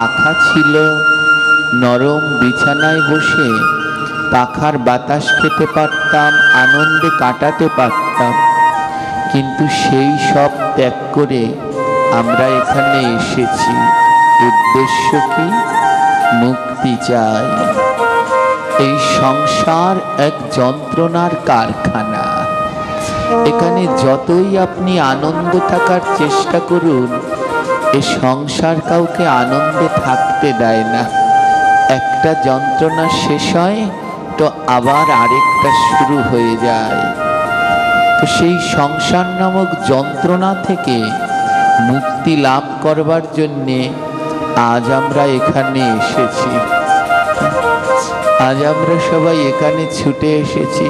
পাখা ছিল, নরম বিছানায় বসে পাখার বাতাস খেতে পারতাম, আনন্দে কাটাতে পারতাম। কিন্তু সেই সব ত্যাগ করে আমরা এখানে এসেছি। উদ্দেশ্য কি? মুক্তি চাই। এই সংসার এক যন্ত্রণার কারখানা। এখানে যতই আপনি আনন্দ থাকার চেষ্টা করুন, এ সংসার কাউকে আনন্দে থাকতে দেয় না। একটা যন্ত্রণা শেষ হয় তো আবার আরেকটা শুরু হয়ে যায়। তো সেই সংসার নামক যন্ত্রণা থেকে মুক্তি লাভ করবার জন্যে আজ আমরা এখানে এসেছি। আজ আমরা সবাই এখানে ছুটে এসেছি।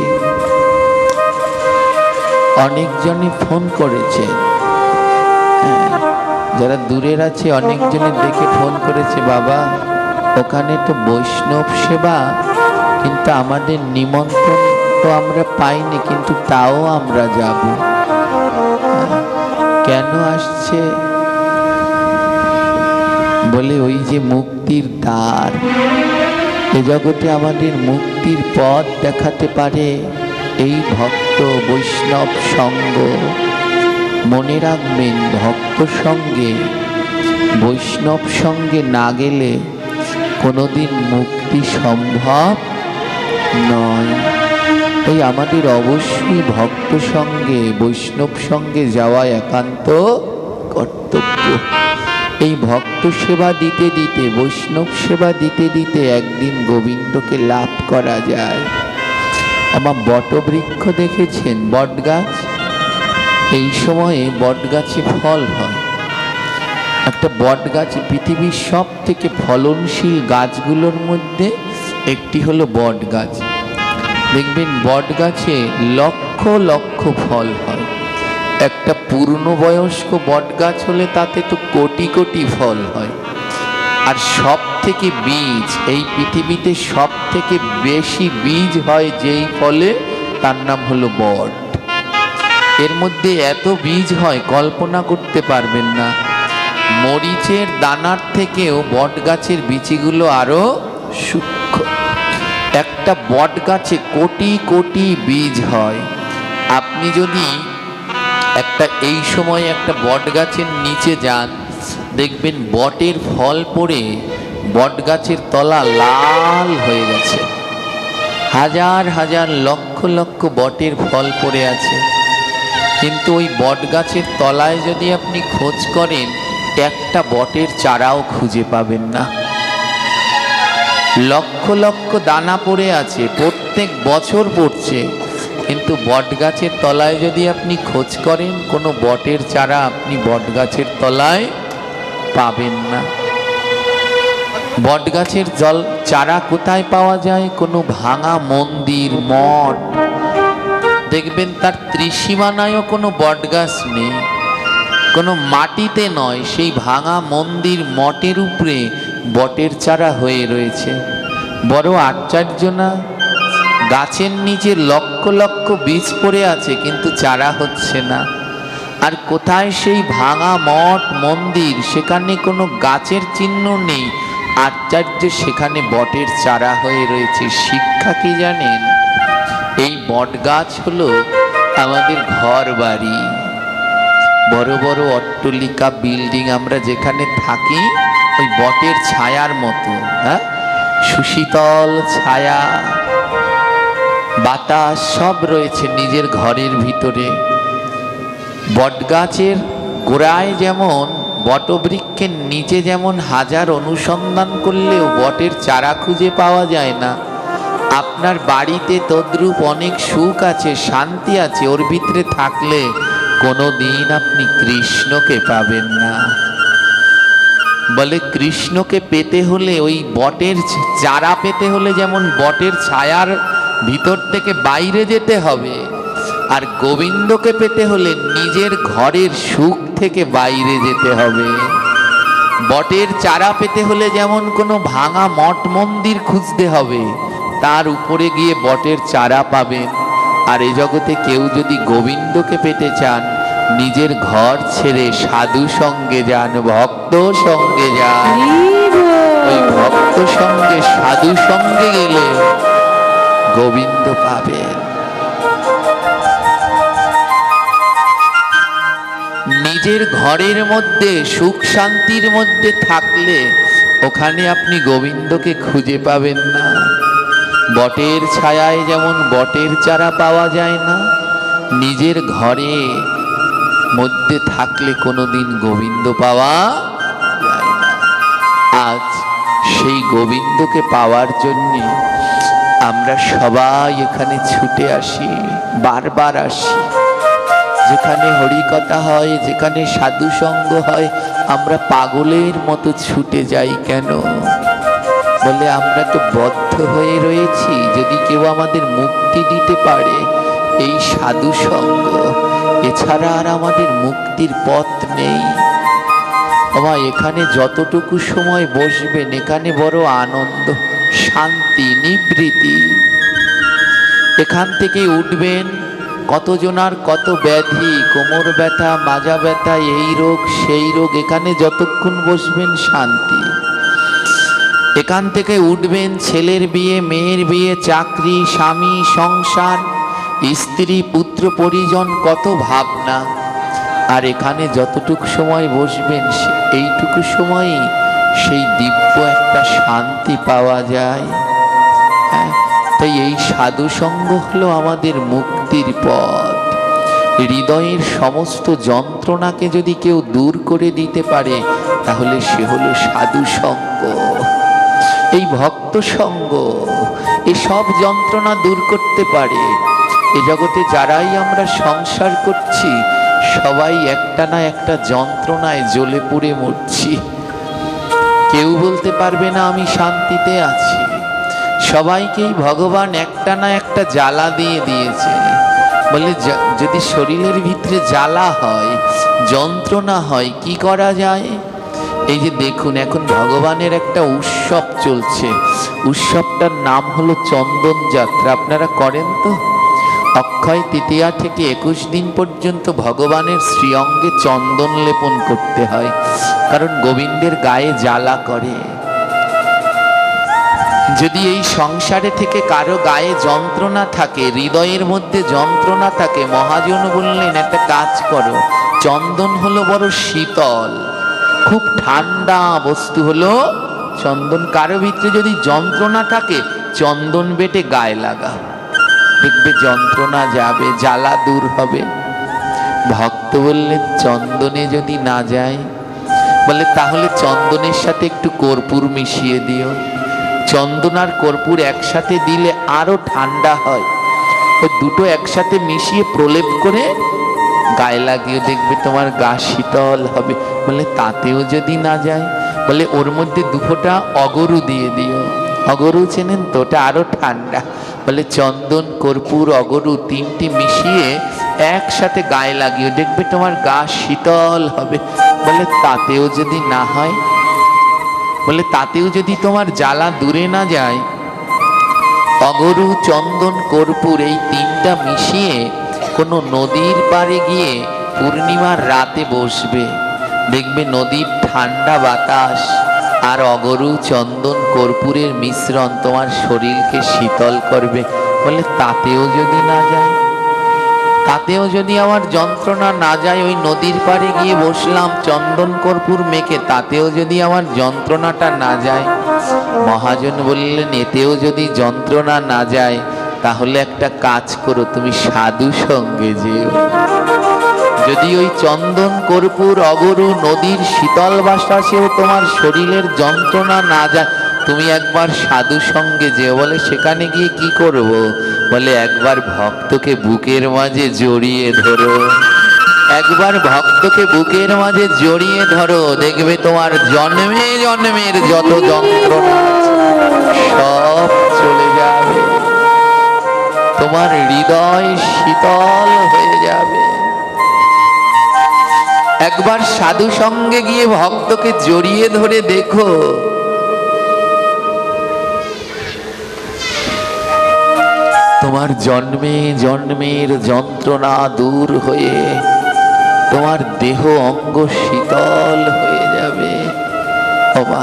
অনেকজনই ফোন করেছে, যারা দূরের আছে অনেকজনে দেখে ফোন করেছে, বাবা ওখানে তো বৈষ্ণব সেবা, কিন্তু আমাদের নিমন্ত্রণ তো আমরা পাইনি, কিন্তু তাও আমরা যাব। কেন আসছে? বলে ওই যে মুক্তির দ্বার, এ জগতে আমাদের মুক্তির পথ দেখাতে পারে এই ভক্ত বৈষ্ণব সঙ্গ। মনে রাখবেন, ভক্ত সঙ্গে বৈষ্ণব সঙ্গে না গেলে কোনোদিন মুক্তি সম্ভব নয়। তাই আমাদের অবশ্যই ভক্ত সঙ্গে বৈষ্ণব সঙ্গে যাওয়া একান্ত কর্তব্য। এই ভক্ত সেবা দিতে দিতে, বৈষ্ণব সেবা দিতে দিতে একদিন গোবিন্দকে লাভ করা যায়। আমার বটবৃক্ষ দেখেছেন, বটগাছ, এই সময়ে বটগাছে ফল হয়। একটা বটগাছ পৃথিবীর সব থেকে ফলনশীল গাছগুলোর মধ্যে একটি হলো বটগাছ। দেখবেন বটগাছে লক্ষ লক্ষ ফল হয়। একটা পূর্ণবয়স্ক বটগাছ হলে তাতে তো কোটি কোটি ফল হয়। আর সব থেকে বীজ, এই পৃথিবীতে সব থেকে বেশি বীজ হয় যেই ফলে, তার নাম হলো বট। এর মধ্যে এত বীজ হয় কল্পনা করতে পারবেন না। মরিচের দানার থেকেও বট গাছের বিচিগুলো আরো সূক্ষ্ম। একটা বট গাছে কোটি কোটি বীজ হয়। আপনি যদি এই সময় একটা বট গাছের নিচে যান, দেখবেন বটের ফল পড়ে বট গাছের তলা লাল হয়ে গেছে। হাজার হাজার লক্ষ লক্ষ বটের ফল পড়ে আছে, কিন্তু ওই বট গাছের তলায় যদি আপনি খোঁজ করেন, একটা বটের চারাও খুঁজে পাবেন না। লক্ষ লক্ষ দানা পড়ে আছে, প্রত্যেক বছর পড়ছে, কিন্তু বট গাছের তলায় যদি আপনি খোঁজ করেন, কোনো বটের চারা আপনি বট গাছের তলায় পাবেন না। বট গাছের চারা কোথায় পাওয়া যায়? কোনো ভাঙা মন্দির, মঠ, দেখবেন তার ত্রিসীমানায়ও কোনো বট গাছ নেই, কোনো মাটিতে নয়, সেই ভাঙা মন্দির মঠের উপরে বটের চারা হয়ে রয়েছে। বড় আশ্চর্য না? গাছের নিচে লক্ষ লক্ষ বীজ পড়ে আছে, কিন্তু চারা হচ্ছে না। আর কোথায় সেই ভাঙা মঠ মন্দির, সেখানে কোনো গাছের চিহ্ন নেই, আশ্চর্য, সেখানে বটের চারা হয়ে রয়েছে। শিক্ষা কি জানেন? এই বট গাছ হলো আমাদের ঘর বাড়ি, বড় বড় অট্টালিকা বিল্ডিং আমরা যেখানে থাকি, ওই বটের ছায়ার মতো। সুশীতল ছায়া, বাতাস সব রয়েছে নিজের ঘরের ভিতরে। বটগাছের গোড়ায় যেমন, বটবৃক্ষের নিচে যেমন হাজার অনুসন্ধান করলেও বটের চারা খুঁজে পাওয়া যায় না, আপনার বাড়িতে তদ্রূপ অনেক সুখ আছে, শান্তি আছে, ওর ভিতরে থাকলে কোনো দিন আপনি কৃষ্ণকে পাবেন না। বলে কৃষ্ণকে পেতে হলে, ওই বটের চারা পেতে হলে যেমন বটের ছায়ার ভিতর থেকে বাইরে যেতে হবে, আর গোবিন্দকে পেতে হলে নিজের ঘরের সুখ থেকে বাইরে যেতে হবে। বটের চারা পেতে হলে যেমন কোনো ভাঙা মঠ মন্দির খুঁজতে হবে, তার উপরে গিয়ে বটের চারা পাবেন। আর এ জগতে কেউ যদি গোবিন্দকে পেতে চান, নিজের ঘর ছেড়ে সাধু সঙ্গে যান, ভক্ত সঙ্গে যান। নিজের ঘরের মধ্যে সুখ শান্তির মধ্যে থাকলে ওখানে আপনি গোবিন্দকে খুঁজে পাবেন না। বটের ছায়ায় যেমন বটের চারা পাওয়া যায় না, নিজের ঘরে মধ্যে থাকলে কোনোদিন গোবিন্দ পাওয়া যায় না। আজ সেই গোবিন্দকে পাওয়ার জন্যে আমরা সবাই এখানে ছুটে আসি, বারবার আসি। যেখানে হরিকথা হয়, যেখানে সাধু সঙ্গ হয়, আমরা পাগলের মতো ছুটে যাই কেন? বলে আমরা তো বদ্ধ হয়ে রয়েছি। যদি কেউ আমাদের মুক্তি দিতে পারে এই সাধু সঙ্গ, এছাড়া আর আমাদের মুক্তির পথ নেই। আমার এখানে যতটুকু সময় বসবেন, এখানে বড় আনন্দ, শান্তি, নিবৃত্তি। এখান থেকে উঠবেন, কতজনার কত ব্যাধি, কোমর ব্যথা, মাজা ব্যথা, এই রোগ সেই রোগ, এখানে যতক্ষণ বসবেন শান্তি। এখান থেকে উঠবেন, ছেলের বিয়ে, মেয়ের বিয়ে, চাকরি, স্বামী, সংসার, স্ত্রী, পুত্র পরিজন, কত ভাবনা। আর এখানে যতটুকু সময় বসবেন, এইটুকু সময়ই সেই দিব্য একটা শান্তি পাওয়া যায়। হ্যাঁ, তাই এই সাধু সঙ্গ হলো আমাদের মুক্তির পথ। হৃদয়ের সমস্ত যন্ত্রণাকে যদি কেউ দূর করে দিতে পারে, তাহলে সে হলো সাধু সঙ্গ। এই ভক্ত সঙ্গ এসব যন্ত্রণা দূর করতে পারে। এ জগতে যারাই আমরা সংসার করছি, সবাই একটা না একটা যন্ত্রণায় জ্বলে পুড়ে মরছি। কেউ বলতে পারবে না আমি শান্তিতে আছি। সবাইকেই ভগবান একটা না একটা জ্বালা দিয়ে দিয়েছে। বলে যদি শরীরের ভিতরে জ্বালা হয়, যন্ত্রণা হয়, কি করা যায়? এই যে দেখুন, এখন ভগবানের একটা উৎসব চলছে। উৎসবটার নাম হলো চন্দন যাত্রা। আপনারা করেন তো? অক্ষয় তৃতীয়া থেকে 21 দিন পর্যন্ত ভগবানের শ্রীঅঙ্গে চন্দন লেপন করতে হয়, কারণ গোবিন্দের গায়ে জ্বালা করে। যদি এই সংসারে থেকে কারো গায়ে যন্ত্রণা থাকে, হৃদয়ের মধ্যে যন্ত্রণা থাকে, মহাজন বললেন একটা কাজ করো, চন্দন হলো বড় শীতল, খুব ঠান্ডা বস্তু হলো চন্দন। কারো ভিতরে যদি যন্ত্রণা থাকে, চন্দন বেটে গায়ে লাগা, দেখবে যন্ত্রণা যাবে, জ্বালা দূর হবে। ভক্ত বললেন চন্দনে যদি না যায়, বলে তাহলে চন্দনের সাথে একটু কর্পূর মিশিয়ে দিও। চন্দন আর কর্পূর একসাথে দিলে আরো ঠান্ডা হয়। ওই দুটো একসাথে মিশিয়ে প্রলেপ করে গায়ে লাগিয়ে দেখবে তোমার গা শীতল হবে। বলে তাতেও যদি না যায়, বলে ওর মধ্যে 2 ফোঁটা অগরু দিয়ে দিও। অগরু চেনেন তো? ওটা আরো ঠান্ডা। বলে চন্দন, কর্পূর, অগরু 3টি মিশিয়ে একসাথে গায়ে লাগিয়ে দেখবে তোমার গা শীতল হবে। বলে তাতেও যদি না হয়, বলে তাতেও যদি তোমার জ্বালা দূরে না যায়, অগরু, চন্দন, কর্পূর এই 3টা মিশিয়ে কোনো নদীর পাড়ে গিয়ে পূর্ণিমার রাতে বসবে। দেখবে নদীর ঠান্ডা বাতাস আর অগরু, চন্দন, কর্পূরের মিশ্রণ তোমার শরীরকে শীতল করবে। বলে তাতেও যদি না যায়, তাতেও যদি আমার যন্ত্রণা না যায়, ওই নদীর পাড়ে গিয়ে বসলাম চন্দন কর্পূর মেখে, তাতেও যদি আমার যন্ত্রণাটা না যায়। মহাজন বললেন এতেও যদি যন্ত্রণা না যায়, তাহলে একটা কাজ করো, তুমি সাধু সঙ্গে যেও। যদি ওই চন্দন, কর্পূর, অগরু, নদীর শীতল বাতাসেও তোমার শরীরের যন্ত্রণা না যায়, তুমি একবার সাধু সঙ্গে যেও। বলে সেখানে গিয়ে কি করব? বলে একবার ভক্তকে বুকের মাঝে জড়িয়ে ধরো। একবার ভক্তকে বুকের মাঝে জড়িয়ে ধরো, দেখবে তোমার জন্মে জন্মের যত যন্ত্রণা সব চলে যাবে, তোমার হৃদয় শীতল হয়ে যাবে। একবার সাধু সঙ্গে গিয়ে ভক্তকে জড়িয়ে ধরে দেখো, তোমার জন্মে জন্মের যন্ত্রণা দূর হয়ে তোমার দেহ অঙ্গ শীতল হয়ে যাবে। বাবা,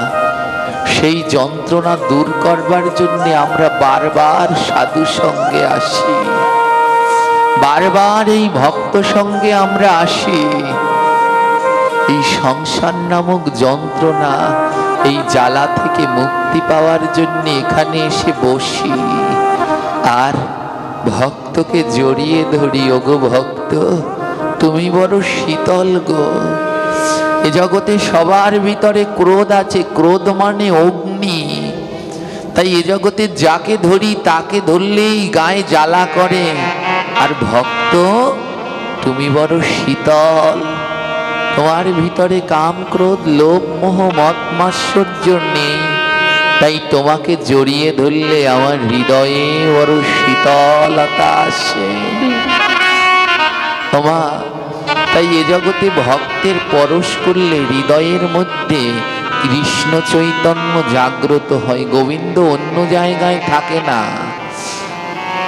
সেই যন্ত্রণা দূর করবার জন্য আমরা বারবার সাধু সঙ্গে আসি, বারবার এই ভক্ত সঙ্গে আমরা আসি। এই সংসার নামক যন্ত্রণা, এই জ্বালা থেকে মুক্তি পাওয়ার জন্য এখানে এসে বসি আর ভক্তকে জড়িয়ে ধরি। ওগো ভক্ত, তুমি বড় শীতল গো। এ জগতে সবার ভিতরে ক্রোধ আছে, ক্রোধ মানে অগ্নি। তাই এ জগতে যাকে ধরি তাকে ধরলেই গায়ে জ্বালা করে। আর ভক্ত, তুমি বড় শীতল, তোমার ভিতরে কাম ক্রোধ লোভ মোহ মদ মাৎসর্য নেই। তাই তোমাকে জড়িয়ে ধরলে আমার হৃদয়ে বড় শীতলতা আসে। তোমা তাই এ জগতে ভক্তের পরশ করলে হৃদয়ের মধ্যে কৃষ্ণ চৈতন্য জাগ্রত হয়। গোবিন্দ অন্য জায়গায় থাকে না।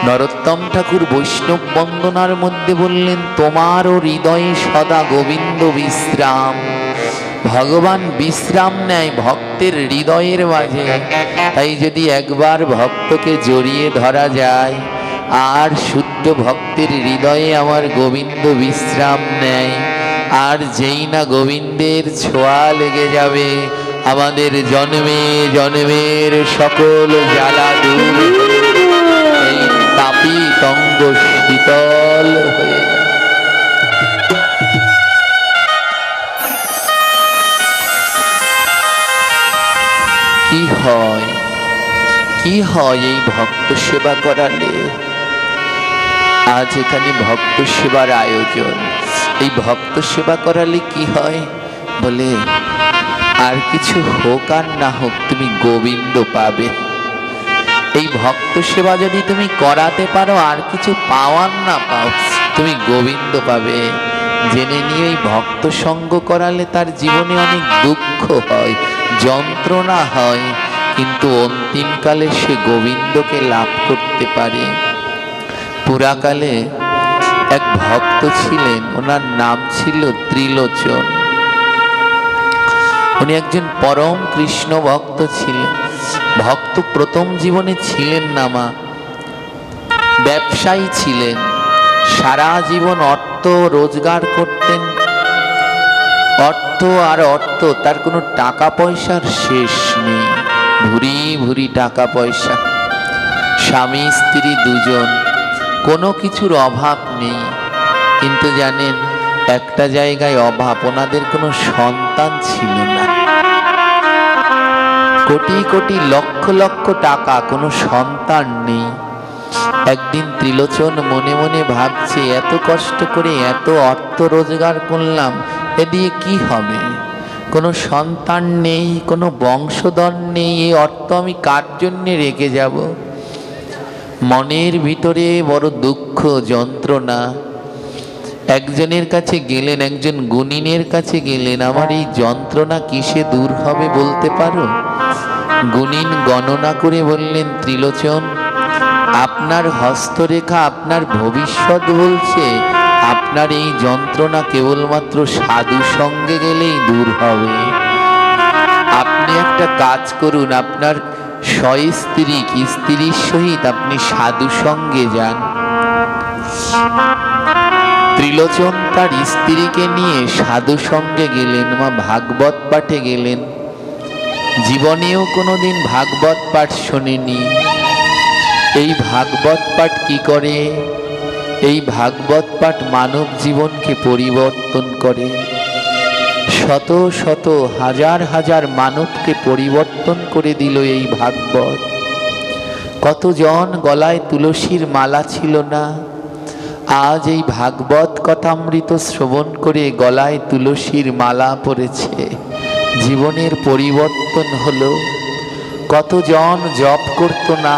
নরোত্তম ঠাকুর বৈষ্ণব বন্দনার মধ্যে বললেন, তোমারও হৃদয়ে সদা গোবিন্দ বিশ্রাম। ভগবান বিশ্রাম নেয় ভক্তের হৃদয়ের মাঝে। তাই যদি একবার ভক্তকে জড়িয়ে ধরা যায় আর শুদ্ধ ভক্তের হৃদয়ে আমার গোবিন্দ বিশ্রাম নেয়, আর যেই না গোবিন্দের ছোঁয়া লেগে যাবে, আমাদের জন্মে জন্মের সকল জ্বালা দূর, এই তাপি তঙ্গ শীতল হয়ে যাবে। কি হয় এই ভক্ত সেবা করালে? আজ এখানে ভক্ত সেবার আয়োজন। এই ভক্ত সেবা করালে কি হয় বলে, আর কিছু হোক আর না হোক তুমি গোবিন্দ পাবে। এই ভক্ত সেবা যদি তুমি করাতে পারো, আর কিছু পাওয়ার না পাও, তুমি গোবিন্দ পাবে। জেনে নিয়ে এই ভক্ত সঙ্গ করালে তার জীবনে অনেক দুঃখ হয়, যন্ত্রণা হয়, কিন্তু অন্তিমকালে সে গোবিন্দকে লাভ করতে পারে। পুরাকালে এক ভক্ত ছিলেন, ওনার নাম ছিল ত্রিলোচন। উনি একজন পরম কৃষ্ণ ভক্ত ছিলেন। ভক্ত প্রথম জীবনে ছিলেন না মা, ব্যবসায়ী ছিলেন। সারা জীবন অর্থ রোজগার করতেন, অর্থ আর অর্থ, তার কোনো টাকা পয়সার শেষ নেই। ভুরি ভুরি টাকা পয়সা, স্বামী স্ত্রী দুজন, কোনো কিছুর অভাব নেই। কিন্তু জানেন, একটা জায়গায় অভাব, ওনাদের কোনো সন্তান ছিল না। কোটি কোটি লক্ষ লক্ষ টাকা, কোনো সন্তান নেই। একদিন ত্রিলোচন মনে মনে ভাবছে, এত কষ্ট করে এত অর্থ রোজগার করলাম, এ দিয়ে কি হবে? কোনো সন্তান নেই, কোনো বংশধর নেই, এই অর্থ আমি কার জন্যে রেখে যাব? মনের ভিতরে বড় দুঃখ যন্ত্রণা। একজনের কাছে গেলেন, একজন গুণিনের কাছে গেলেন, আমার এই যন্ত্রণা কিসে দূর হবে বলতে পারো? গুণিন গণনা করে বললেন, ত্রিলোচন, আপনার হস্তরেখা আপনার ভবিষ্যৎ বলছে আপনার এই যন্ত্রণা কেবলমাত্র সাধু সঙ্গে গেলেই দূর হবে। আপনি একটা কাজ করুন, আপনার সস্ত্রীক স্ত্রীর সহিত আপনি সাধু সঙ্গে যান। ত্রিলোচন তার স্ত্রীকে নিয়ে সাধু সঙ্গে গেলেন, মা ভাগবত পাঠে গেলেন। জীবনেও কোনোদিন ভাগবত পাঠ শোনেনি। এই ভাগবত পাঠ কি করে? এই ভাগবত পাঠ মানব জীবনকে পরিবর্তন করে। শত শত হাজার হাজার মানবকে পরিবর্তন করে দিল এই ভাগবত। কতজন গলায় তুলসীর মালা ছিল না, আজ এই ভাগবত কথামৃত শ্রবণ করে গলায় তুলসীর মালা পড়েছে, জীবনের পরিবর্তন হলো। কতজন জপ করত না,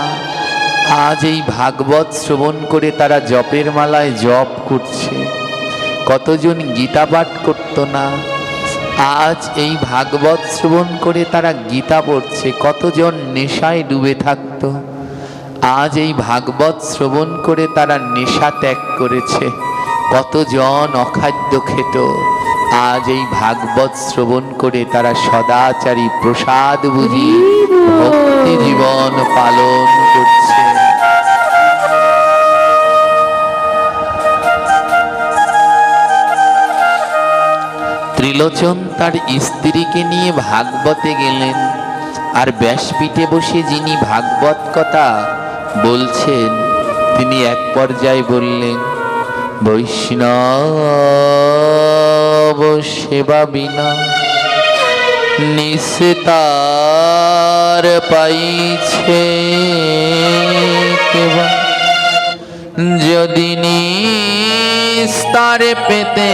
আজ এই ভাগবত শ্রবণ করে তারা জপের মালায় জপ করছে। কতজন গীতা পাঠ করত না, আজ এই ভাগবত শ্রবণ করে তারা গীতা পড়ছে। কতজন নেশায় ডুবে থাকত, আজ এই ভাগবত শ্রবণ করে তারা নেশা ত্যাগ করেছে। কতজন অখাদ্য খেত, আজ এই ভাগবত শ্রবণ করে তারা সদাচারী প্রসাদ বুঝি ভক্তি জীবন পালন করছে। ত্রিলোচন তার স্ত্রীকে নিয়ে ভাগবতে গেলেন। আর ব্যাসপীঠে বসে যিনি ভাগবত কথা বলছেন তিনি এক পর্যায়ে বললেন, বৈষ্ণব সেবা বিনা নিস্তার পাইছে কেবা, যদি নিস্তার পেতে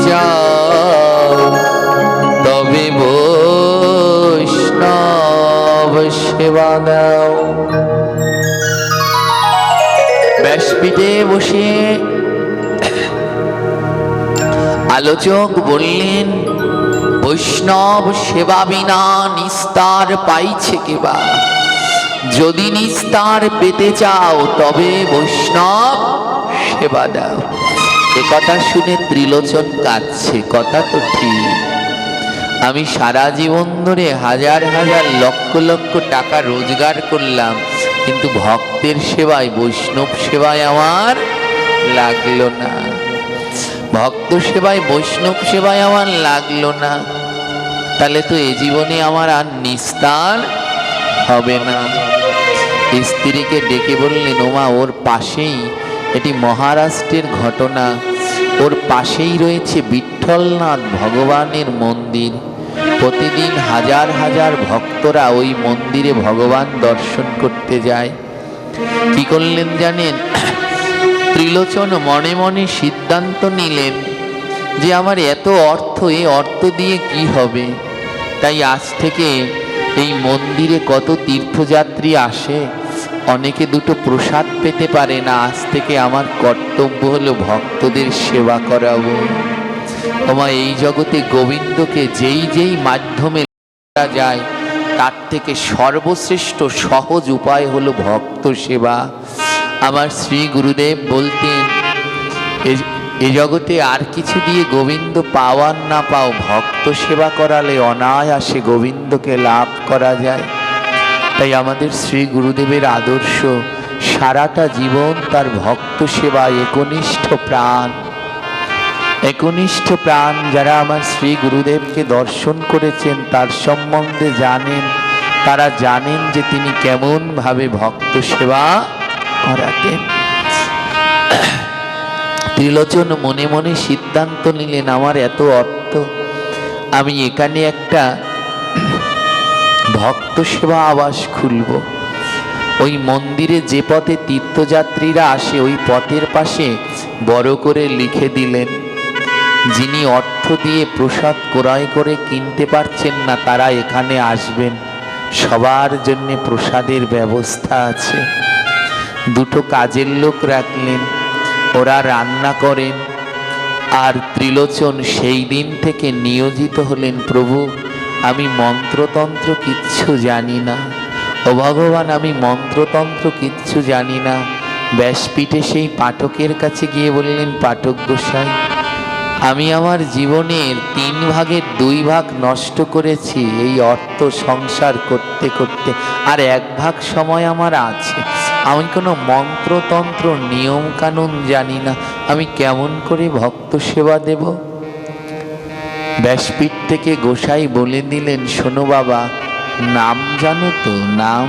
চাও তবে বৈষ্ণব সেবা দাও। ব্যাসপীঠে বসে আলোচক বললেন, বৈষ্ণব সেবা বিনা নিস্তার পাইছে কেবা, যদি নিস্তার পেতে চাও তবে বৈষ্ণব সেবা দাও। এ কথা শুনে ত্রিলোচন কাঁদছে। কথা তো ঠিক, আমি সারা জীবন ধরে হাজার হাজার লক্ষ লক্ষ টাকা রোজগার করলাম, কিন্তু ভক্তের সেবায় বৈষ্ণব সেবায় আমার লাগলো না। ভক্ত সেবায় বৈষ্ণব সেবায় আমার লাগলো না, তাহলে তো এ জীবনে আমার আর নিস্তার হবে না। স্ত্রীকে ডেকে বললেন, ওমা ওর পাশেই, এটি মহারাষ্ট্রের ঘটনা, ওর পাশেই রয়েছে বিঠ্ঠলনাথ ভগবানের মন্দির। প্রতিদিন হাজার হাজার ভক্তরা ওই মন্দিরে ভগবান দর্শন করতে যায়। কি করলেন জানেন? ত্রিলোচন মনে মনে সিদ্ধান্ত নিলেন যে আমার এত অর্থ, এই অর্থ দিয়ে কি হবে, তাই আজ থেকে এই মন্দিরে কত তীর্থযাত্রী আসে, অনেকে দুটো প্রসাদ পেতে পারে না, আজ থেকে আমার কর্তব্য হলো ভক্তদের সেবা করাবো। ওমা এই জগতে গোবিন্দকে যেই যেই মাধ্যমে যায় তার থেকে সর্বশ্রেষ্ঠ সহজ উপায় হলো ভক্ত সেবা। আমার শ্রী গুরুদেব বলতেন, এ জগতে আর কিছু দিয়ে গোবিন্দ পাওয়ার না পাও, ভক্ত সেবা করালে অনায়াসে গোবিন্দকে লাভ করা যায়। তাই আমাদের শ্রী গুরুদেবের আদর্শ, সারাটা জীবন তার ভক্ত সেবায় একনিষ্ঠ প্রাণ। যারা আমার শ্রী গুরুদেবকে দর্শন করেছেন, তার সম্বন্ধে জানেন, তারা জানেন যে তিনি কেমন ভাবে ভক্ত সেবা করাতেন। ত্রিলোচন মনে মনে সিদ্ধান্ত নিলেন, আমার এত অর্থ, আমি এখানে একটা ভক্ত সেবা আবাস খুলব। ওই মন্দিরে যে পথে তীর্থযাত্রীরা আসে ওই পথের পাশে বড় করে লিখে দিলেন, যিনি অর্থ দিয়ে প্রসাদ ক্রয় করে কিনতে পারছেন না তারা এখানে আসবেন, সবার জন্য প্রসাদের ব্যবস্থা আছে। দুটো কাজের লোক রাখলেন, ওরা রান্না করেন। আর ত্রিলোচন সেই দিন থেকে নিয়োজিত হলেন, প্রভু আমি মন্ত্রতন্ত্র কিচ্ছু জানি না, ও ভগবান আমি মন্ত্রতন্ত্র কিচ্ছু জানি না। ব্যাসপীঠে সেই পাঠকের কাছে গিয়ে বললেন, পাঠক গোসাই আমি আমার জীবনের 3 ভাগের 2 ভাগ নষ্ট করেছি এই অর্থ সংসার করতে করতে, আর 1 ভাগ সময় আমার আছে। আমি কোনো মন্ত্রতন্ত্র নিয়ম কানুন জানি না, আমি কেমন করে ভক্ত সেবা দেব? ব্যাসপীঠ থেকে গোসাই বলে দিলেন, শোনো বাবা, নাম জানো তো? নাম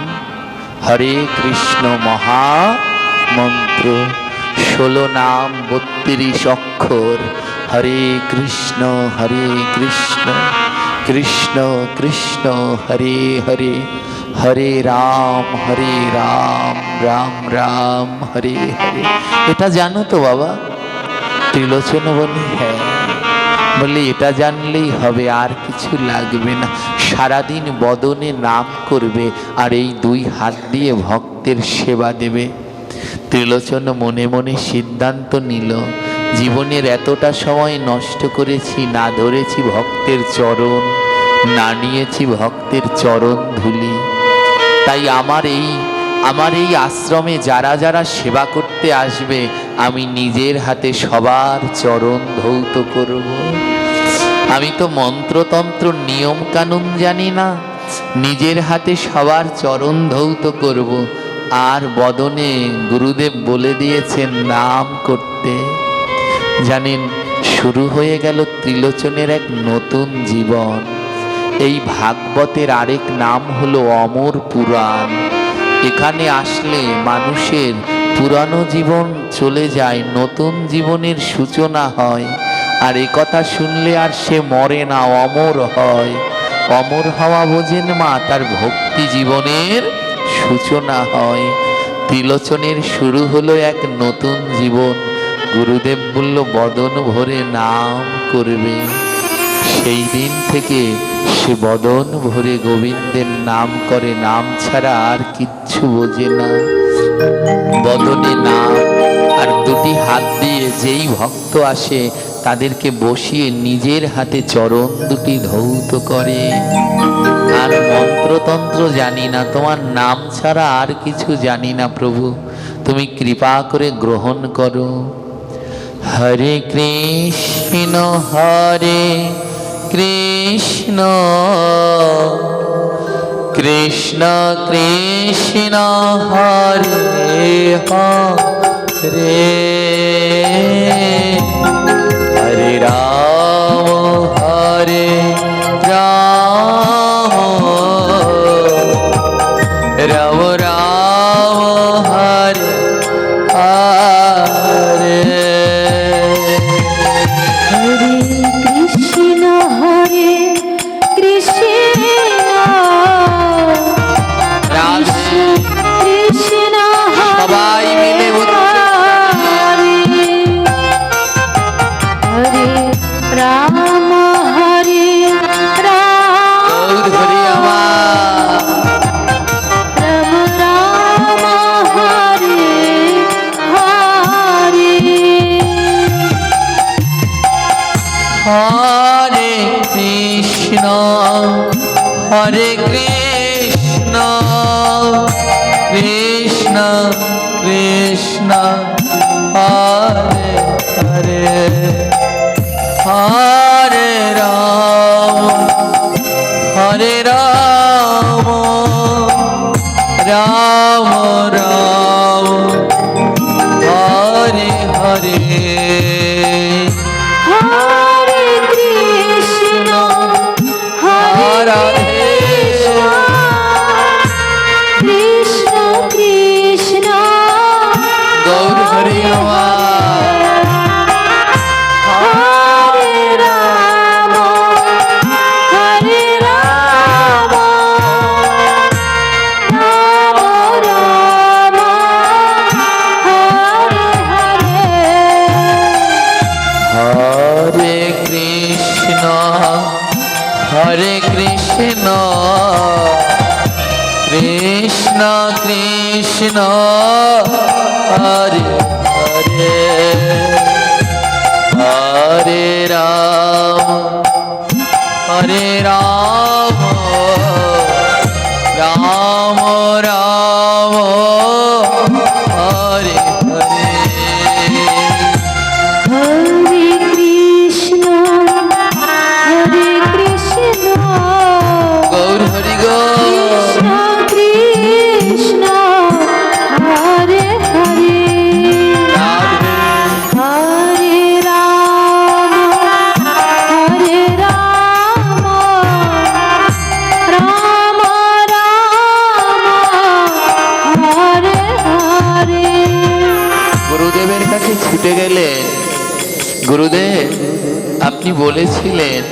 হরে কৃষ্ণ মহামন্ত্র, 16 নাম 32 অক্ষর। হরে কৃষ্ণ কৃষ্ণ কৃষ্ণ হরে হরে, হরে রাম রাম রাম হরে হরে। এটা জানো তো বাবা? ত্রিলোচন বলি, হ্যাঁ। বলে এটা জানলেই হবে, আর কিছু লাগবে না। সারাদিন বদনে নাম করবে আর এই 2 হাত দিয়ে ভক্তের সেবা দেবে। ত্রিলোচন মনে মনে সিদ্ধান্ত নিল, জীবনের এতটা সময় নষ্ট করেছি, না ধরেছি ভক্তের চরণ, না নিয়েছি ভক্তের চরণ ধুলি। তাই আমার এই আশ্রমে যারা যারা সেবা করতে আসবে আমি নিজের হাতে সবার চরণ ধৌত করব। আমি তো মন্ত্রতন্ত্র নিয়ম কানুন জানি না, নিজের হাতে সবার চরণ ধৌত করব। আর বদনে গুরুদেব বলে দিয়েছেন নাম করতে। জানেন শুরু হয়ে গেল ত্রিলোচনের এক নতুন জীবন। এই ভাগবতের আরেক নাম হলো অমর পুরাণ। এখানে আসলে মানুষের পুরানো জীবন চলে যায়, নতুন জীবনের সূচনা হয়। আর এ কথা শুনলে আর সে মরে না, অমর হয়। অমর হওয়া বোঝেন মা, তার ভক্তি জীবনের সূচনা হয়। ত্রিলোচনের শুরু হলো এক নতুন জীবন। গুরুদেব বলল বদন ভরে নাম করবে। সেই দিন থেকে সে বদন ভরে গোবিন্দের নাম করে, নাম ছাড়া আর কিচ্ছু বোঝে না। বদনে নাম, আর দুটি হাত দিয়ে যেই ভক্ত আসে তাদেরকে বসিয়ে নিজের হাতে চরণ দুটি ধৌত করে। আর মন্ত্রতন্ত্র জানি না, তোমার নাম ছাড়া আর কিছু জানি না প্রভু, তুমি কৃপা করে গ্রহণ করো। হরে কৃষ্ণ হরে কৃষ্ণ কৃষ্ণ কৃষ্ণ হরে হরে, হরে রাম হরে রাম, রাম রাম হরে হরে। হরে কৃষ্ণ হরে কৃষ্ণ রাধে কৃষ্ণ সবাই মিলে হরে রাম হরে রাম, হরি আমার রাম রাম হরে হরে। হরে কৃষ্ণ হরে কৃষ্ণ কৃষ্ণ কৃষ্ণ হরে হরে, হরে রাম হরে রাম, রাম রাম হরে হরে। হরে কৃষ্ণ হরে কৃষ্ণ কৃষ্ণ কৃষ্ণ গৌর হরি আমার। হরে রাম হরে রাম, রাম রাম হরে হরে। হরে কৃষ্ণ হরে কৃষ্ণ কৃষ্ণ কৃষ্ণ হরে হরে, হরে রাম হরে রাম, রাম রাম হরে হরে। হরে কৃষ্ণ হরে কৃষ্ণ গৌর হরি কৃষ্ণ কৃষ্ণ হরে হরে, রাধে হরে রাম হরে রাম, রাম রাম হরে হরে। গুরুদেবের কাছে ছুটে গেলেন। গুরুদেব, আপনি বলেছিলেন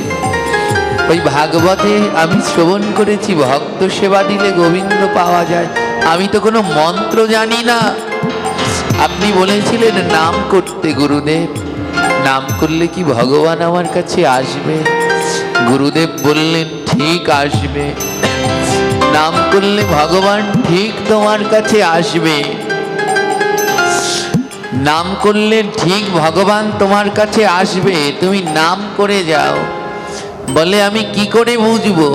ওই ভাগবতে আমি শ্রবণ করেছি ভক্ত সেবা দিলে গোবিন্দ পাওয়া যায়। আমি তো কোনো মন্ত্র জানি না। আপনি বলেছিলেন নাম করতে। গুরুদেব, নাম করলে কি ভগবান আমার কাছে আসবে? গুরুদেব বললেন ঠিক আসবে। নাম করলে ভগবান ঠিক তোমার কাছে আসবে। নাম করলে ঠিক ভগবান তোমার কাছে আসবে, তুমি নাম করে যাও। বলে আমি কি করে বুঝবো,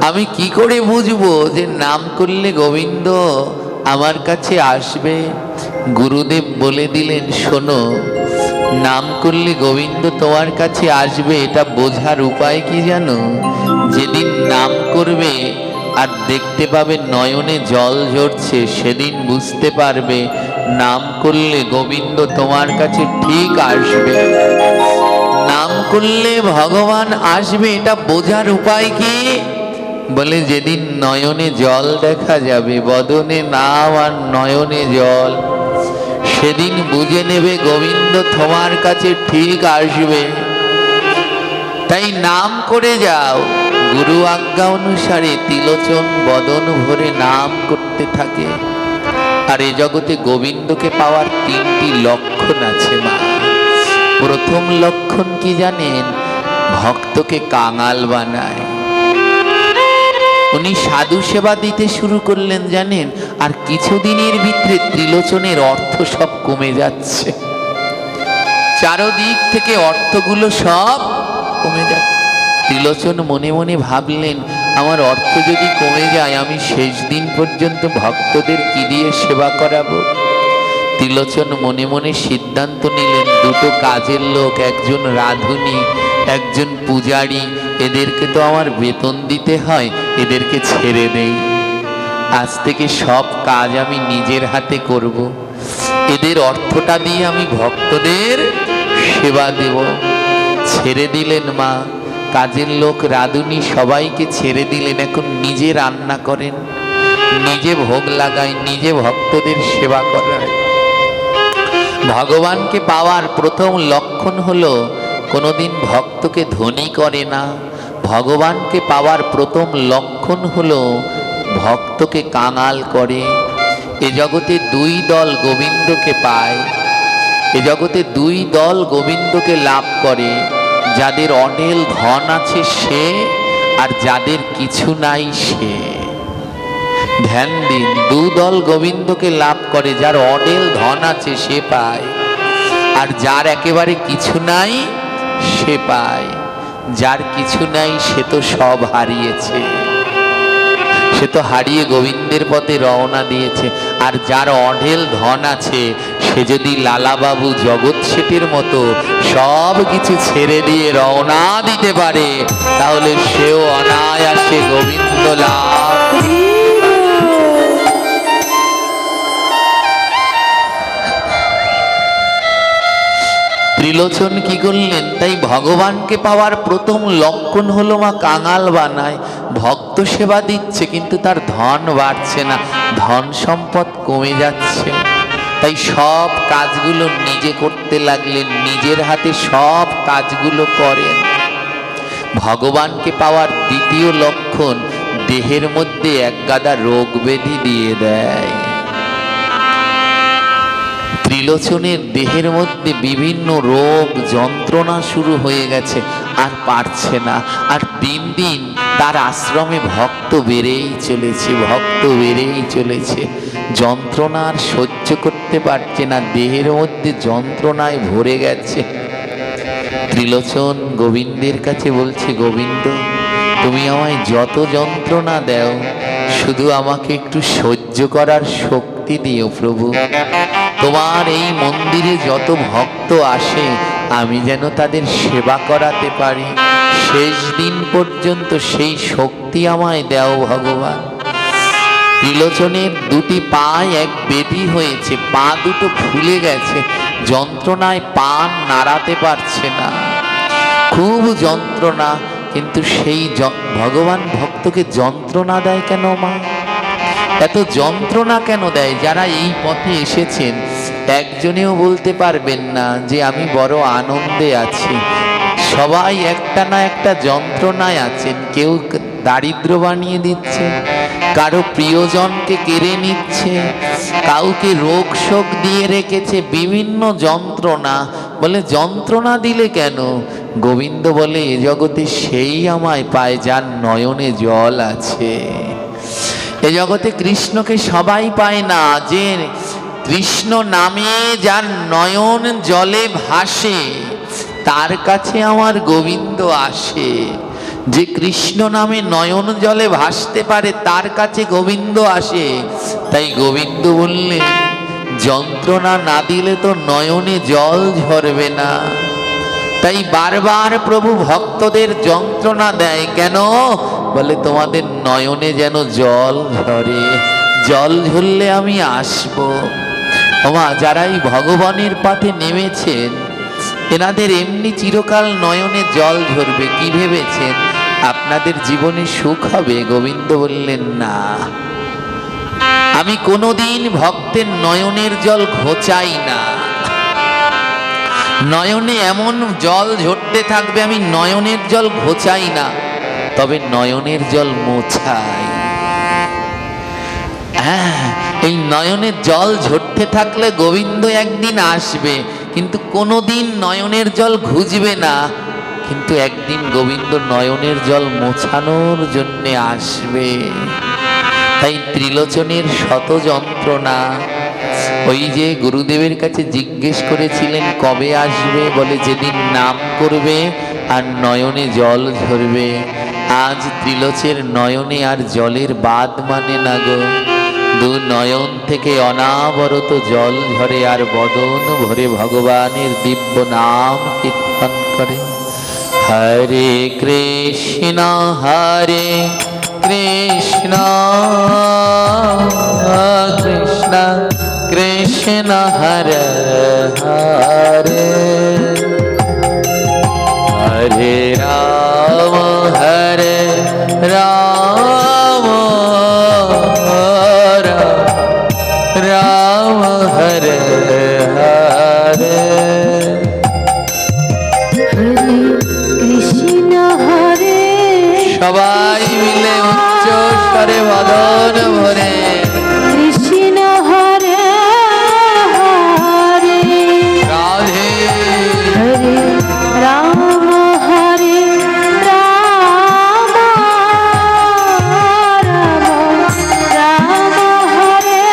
আমি কি করে বুঝবো যে নাম করলে গোবিন্দ আমার কাছে আসবে? গুরুদেব বলে দিলেন শোনো, নাম করলে গোবিন্দ তোমার কাছে আসবে এটা বোঝার উপায় কি জানো? যেদিন নাম করবে আর দেখতে পাবে নয়নে জল ঝরছে, সেদিন বুঝতে পারবে নাম করলে গোবিন্দ তোমার কাছে ঠিক আসবে। নাম করলে ভগবান আসবে, এটা বোঝার উপায় কি? বলে যেদিন নয়নে জল দেখা যাবে, বদনে নাম আর নয়নে জল, সেদিন বুঝে নেবে গোবিন্দ তোমার কাছে ঠিক আসবে। তাই নাম করে যাও। গুরু আজ্ঞা অনুসারে তিলোচন বদন ভরে নাম করতে থাকে। আর এ জগতে গোবিন্দকে পাওয়ার তিনটি লক্ষণ আছে মা। প্রথম লক্ষণ কি জানেন? ভক্তকে কাঙাল বানায়। উনি সাধু সেবা দিতে শুরু করলেন জানেন, আর কিছুদিনের ভিতরে ত্রিলোচনের অর্থ সব কমে যাচ্ছে। চারদিক থেকে অর্থগুলো সব কমে যাচ্ছে। ত্রিলোচন মনে মনে ভাবলেন, আমার অর্থ যদি কমে যায়, আমি শেষ দিন পর্যন্ত ভক্তদের কি দিয়ে সেবা করাবো? ত্রিলোচন মনে মনে সিদ্ধান্ত নিলেন, দুটো কাজের লোক, একজন রাঁধুনি, একজন পূজারী, এদেরকে তো আমার বেতন দিতে হয়, এদেরকে ছেড়ে দেই। আজ থেকে সব কাজ আমি নিজের হাতে করব। এদের অর্থটা দিয়ে আমি ভক্তদের সেবা দেব। ছেড়ে দিলেন মা। কাজের লোক, রাঁধুনি সবাইকে ছেড়ে দিলেন। এখন নিজে রান্না করেন, নিজে ভোগ লাগায়, নিজে ভক্তদের সেবা করায়। ভগবানকে পাওয়ার প্রথম লক্ষণ হলো কোনোদিন ভক্তকে ধনী করে না। ভগবানকে পাওয়ার প্রথম লক্ষণ হলো ভক্তকে কাঙাল করে। এ জগতে দুই দল গোবিন্দকে পায়। এ জগতে দুই দল গোবিন্দকে লাভ করে। যাদের অঢেল ধন আছে সে, আর যাদের কিছু নাই সে। ধ্যান দিন, দু দল গোবিন্দকে লাভ করে। যার অঢেল ধন আছে সে পায়, আর যার একেবারে কিছু নাই সে পায়। যার কিছু নাই সে তো সব হারিয়েছে, সে তো হারিয়ে গোবিন্দের পথে রওনা দিয়েছে। আর যার অঢেল ধন আছে, সে যদি লালাবাবু জগৎ শেঠের মতো সব কিছু ছেড়ে দিয়ে রওনা দিতে পারে, তাহলে সেও অনায়াসে গোবিন্দ লাভ। ত্রিলোচন কি করলেন? তাই ভগবানকে পাওয়ার প্রথম লক্ষণ হলো মা কাঙাল বানায়। ভক্ত সেবা দিচ্ছে কিন্তু তার ধন বাড়ছে না, ধন সম্পদ কমে যাচ্ছে। তাই সব কাজগুলো নিজে করতে লাগলেন, নিজের হাতে সব কাজগুলো করেন। ভগবানকে পাওয়ার দ্বিতীয় লক্ষণ, দেহের মধ্যে একগাদা রোগ ব্যাধি দিয়ে দেয়। ত্রিলোচনের দেহের মধ্যে বিভিন্ন রোগ যন্ত্রণা শুরু হয়ে গেছে, আর পারছে না। আর দিন দিন তার আশ্রমে ভক্ত বেড়েই চলেছে, ভক্ত বেড়েই চলেছে। যন্ত্রণা আর সহ্য করতে পারছে না, দেহের মধ্যে যন্ত্রণায় ভরে গেছে। ত্রিলোচন গোবিন্দের কাছে বলছে, গোবিন্দ তুমি আমায় যত যন্ত্রণা দাও, শুধু আমাকে একটু সহ্য করার শক্তি দিও প্রভু। তোমার এই মন্দিরে যত ভক্ত আসে, আমি যেন তাদের সেবা করাতে পারি। শেষ দিন পর্যন্ত সেই শক্তি আমায় দাও ভগবান। ত্রিলোচনের দুটি পায়ে এক বেদি হয়েছে, পা দুটো ফুলে গেছে, যন্ত্রণায় পা নাড়াতে পারছে না, খুব যন্ত্রণা। কিন্তু সেই ভগবান ভক্তকে যন্ত্রণা দেয় কেন মা? এত যন্ত্রণা কেন দেয়? যারা এই পথে এসেছেন একজনেও বলতে পারবেন না যে আমি বড় আনন্দে আছি। সবাই একটা না একটা যন্ত্রণায় আছেন। কেউ দারিদ্র বানিয়ে দিচ্ছে, কারো প্রিয়জনকে কেড়ে নিচ্ছে, কাউকে রোগ শোক দিয়ে রেখেছে, বিভিন্ন যন্ত্রণা। বলে যন্ত্রণা দিলে কেন? গোবিন্দ বলে এ জগতে সেই আমায় পায় যার নয়নে জল আছে। এ জগতে কৃষ্ণকে সবাই পায় না। যে কৃষ্ণ নামে যার নয়ন জলে ভাসে, তার কাছে আমার গোবিন্দ আসে। যে কৃষ্ণ নামে নয়ন জলে ভাসতে পারে, তার কাছে গোবিন্দ আসে। তাই গোবিন্দ বললেন, যন্ত্রণা না দিলে তো নয়নে জল ঝরবে না। তাই বারবার প্রভু ভক্তদের যন্ত্রণা দেয় কেন? বলে তোমাদের নয়নে যেন জল ঝরে, জল ঝরলে আমি আসব। ওমা, যারা এই ভগবানের পাতে নেমেছেন এনাদের এমনি চিরকাল নয়নে জল ঝরবে। কি ভেবেছেন আপনাদের জীবনে সুখ হবে? গোবিন্দ বললেন না, আমি কোনোদিন ভক্তের নয়নের জল ঘোচাই না। নয়নে এমন জল ঝরতে থাকবে, আমি নয়নের জল ঘোচাই না, তবে নয়নের জল মোছাই। হ্যাঁ, এই নয়নের জল ঝরতে থাকলে গোবিন্দ একদিন আসবে, কিন্তু কোনোদিন নয়নের জল ঘুচবে না। কিন্তু একদিন গোবিন্দ নয়নের জল মোছানোর জন্য আসবে। তাই ত্রিলোচনের শত যন্ত্রণা। ওই যে গুরুদেবের কাছে জিজ্ঞেস করেছিলেন কবে আসবে, বলে যেদিন নাম করবে আর নয়নে জল ঝরবে। আজ ত্রিলোচের নয়নে আর জলের বাদ মানে না গো, দু নয়ন থেকে অনাবরত জল ঝরে আর বদন ভরে ভগবানের দিব্য নাম কীর্তন করে। হরে কৃষ্ণ হরে কৃষ্ণ কৃষ্ণ কৃষ্ণ হরে হরে হরে রাম হরে রাম রাম হরে হরে। হরে কৃষ্ণ হরে সবাই মিলে উচ্চ স্বরে বদন ভরে কৃষ্ণ হরে হরে রাধে হরে রাম হরে রাম রাম রাম হরে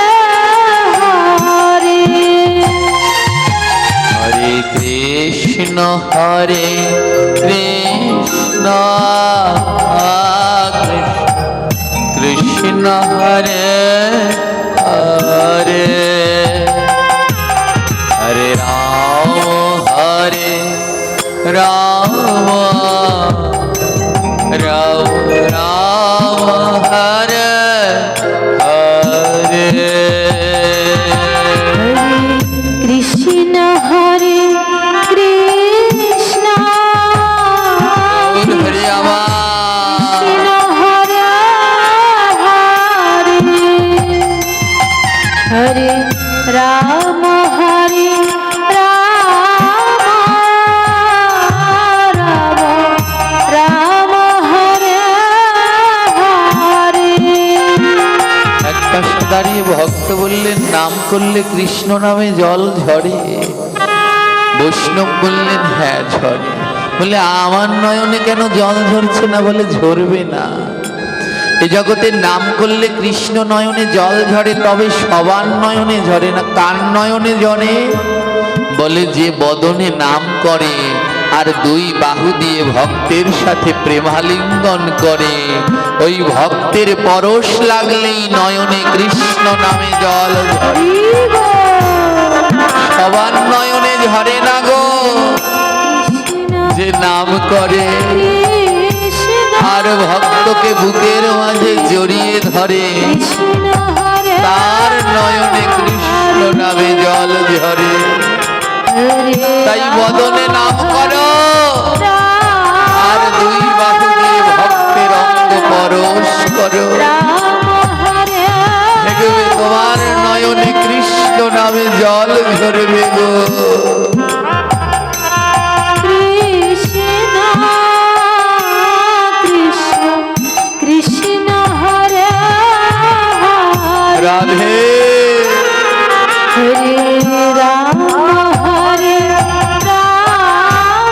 হরে হরে কৃষ্ণ হরে কৃষ্ণ কৃষ্ণ হরে হরে হরে রাম রাম রাম হরে হরে। হরে কৃষ্ণ হরে কৃষ্ণ হরে আমার কৃষ্ণ হরে হরে হরে রাম হরে রাম রাম হরে হরে। এক পাশে দাঁড়িয়ে ভক্ত বললেন নাম করলে কৃষ্ণ নামে জল ঝরে। বৈষ্ণব বললেন হ্যাঁ ঝরে। বলে আমার নয়নে কেন জল ঝরছে না? বলে ঝরবে না। এ জগতের নাম করলে কৃষ্ণ নয়নে জল ঝরে, তবে সবার নয়নে ঝরে না। কার নয়নে ঝরে? বলে যে বদনে নাম করে আর দুই বাহু দিয়ে ভক্তের সাথে প্রেমালিঙ্গন করে, ওই ভক্তের পরশ লাগলেই নয়নে কৃষ্ণ নামে জল ঝরে। সবার নয়নে ঝরে না গো, যে নাম করে আর ভক্তকে বুকের মাঝে জড়িয়ে ধরে তার নয়নে কৃষ্ণ নামে জল ঝরে। তাই বদনে নাম করো আর দুই বাহু দিয়ে ভক্তের অঙ্গ পরশ করো, দেখবে তোমার নয়নে কৃষ্ণ নামে জল ঝরবে গো। কৃষ্ণ হরে রাধে হরে রাম হরে রাম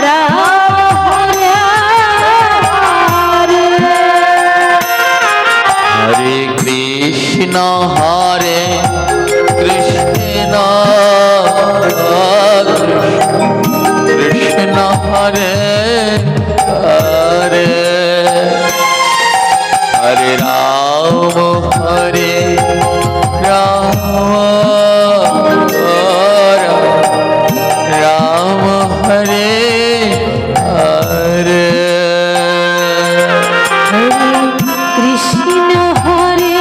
রাম হরে হরে। হরে কৃষ্ণ হরে কৃষ্ণ কৃষ্ণ হরে হরে হরে রাম হরে রাম রাম হরে হরে। হরে কৃষ্ণ হরে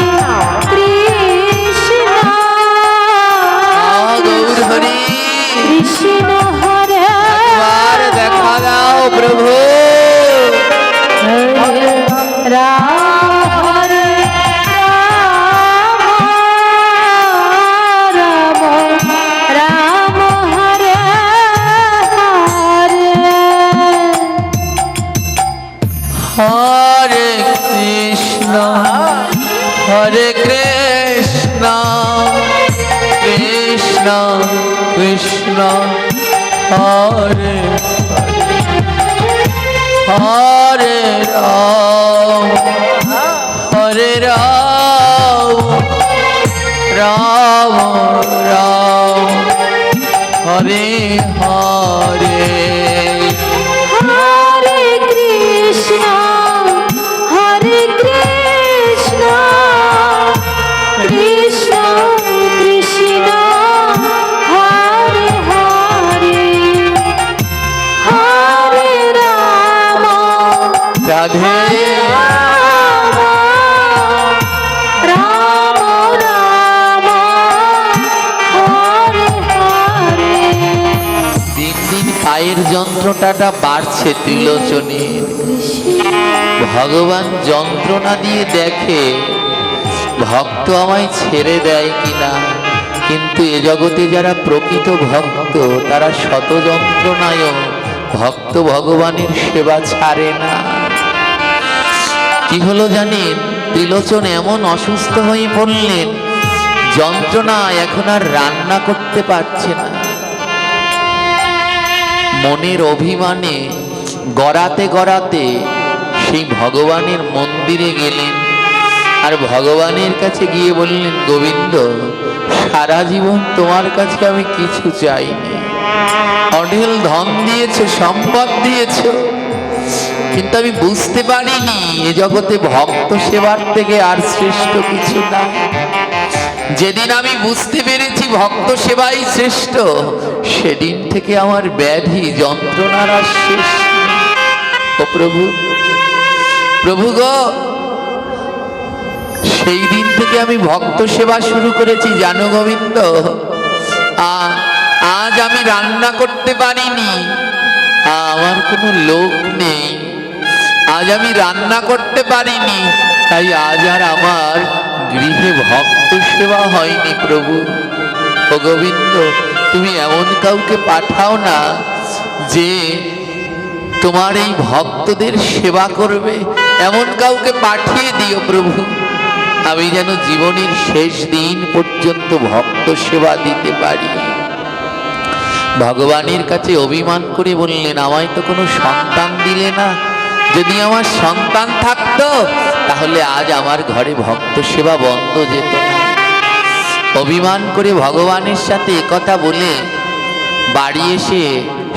হরে কৃষ্ণ হরে কৃষ্ণ কৃষ্ণ কৃষ্ণ হরে হরে রাম হরে রাম রাম রাম হরে হরে হরে কৃষ্ণ কৃষ্ণ কৃষ্ণ হরে হরে হরে রাম রাধে রাম রাম রাম হরে হরে। দিন দিন পায়ের যন্ত্রণাটা বাড়ছে ত্রিলোচনের। ভগবান যন্ত্রণা দিয়ে দেখে ভক্ত আমায় ছেড়ে দেয় কিনা, কিন্তু এ জগতে যারা প্রকৃত ভক্ত তারা শত যন্ত্রণায়ও ভক্ত ভগবানের সেবা ছাড়ে না। কি হলো জানেন, ত্রিলোচন এমন অসুস্থ হয়ে পড়লেন, যন্ত্রণা এখন আর রান্না করতে পারছে না। মনের অভিমানে গড়াতে গড়াতে সেই ভগবানের মন্দিরে গেলেন, আর ভগবানের কাছে গিয়ে বললেন, গোবিন্দ, সারা জীবন তোমার কাছে আমি কিছু চাইনি, অঢেল ধন দিয়েছো, সম্পদ দিয়েছো, কিন্তু আমি বুঝতে পারিনি এ জগতে ভক্ত সেবার থেকে আর শ্রেষ্ঠ কিছু না। যেদিন আমি বুঝতে পেরেছি ভক্ত সেবাই শ্রেষ্ঠ, সেদিন থেকে আমার ব্যাধি যন্ত্রণার আর শেষ নেই। ও প্রভু, প্রভু গো, সেই দিন থেকে আমি ভক্ত সেবা শুরু করেছি জানো গোবিন্দ। আজ আমি রান্না করতে পারিনি, আমার কোনো লোক নেই, আজ আমি রান্না করতে পারিনি, তাই আজ আর আমার গৃহে ভক্ত সেবা হয়নি। প্রভু ও গোবিন্দ, তুমি এমন কাউকে পাঠাও না যে তোমার এই ভক্তদের সেবা করবে, এমন কাউকে পাঠিয়ে দিও প্রভু, আমি যেন জীবনের শেষ দিন পর্যন্ত ভক্ত সেবা দিতে পারি। ভগবানের কাছে অভিমান করে বললেন, আমায় তো কোনো সন্তান দিলে না, যদি আমার সন্তান থাকতো তাহলে আজ আমার ঘরে ভক্ত সেবা বন্ধ যেত না। অভিমান করে ভগবানের সাথে একথা বলে বাড়ি এসে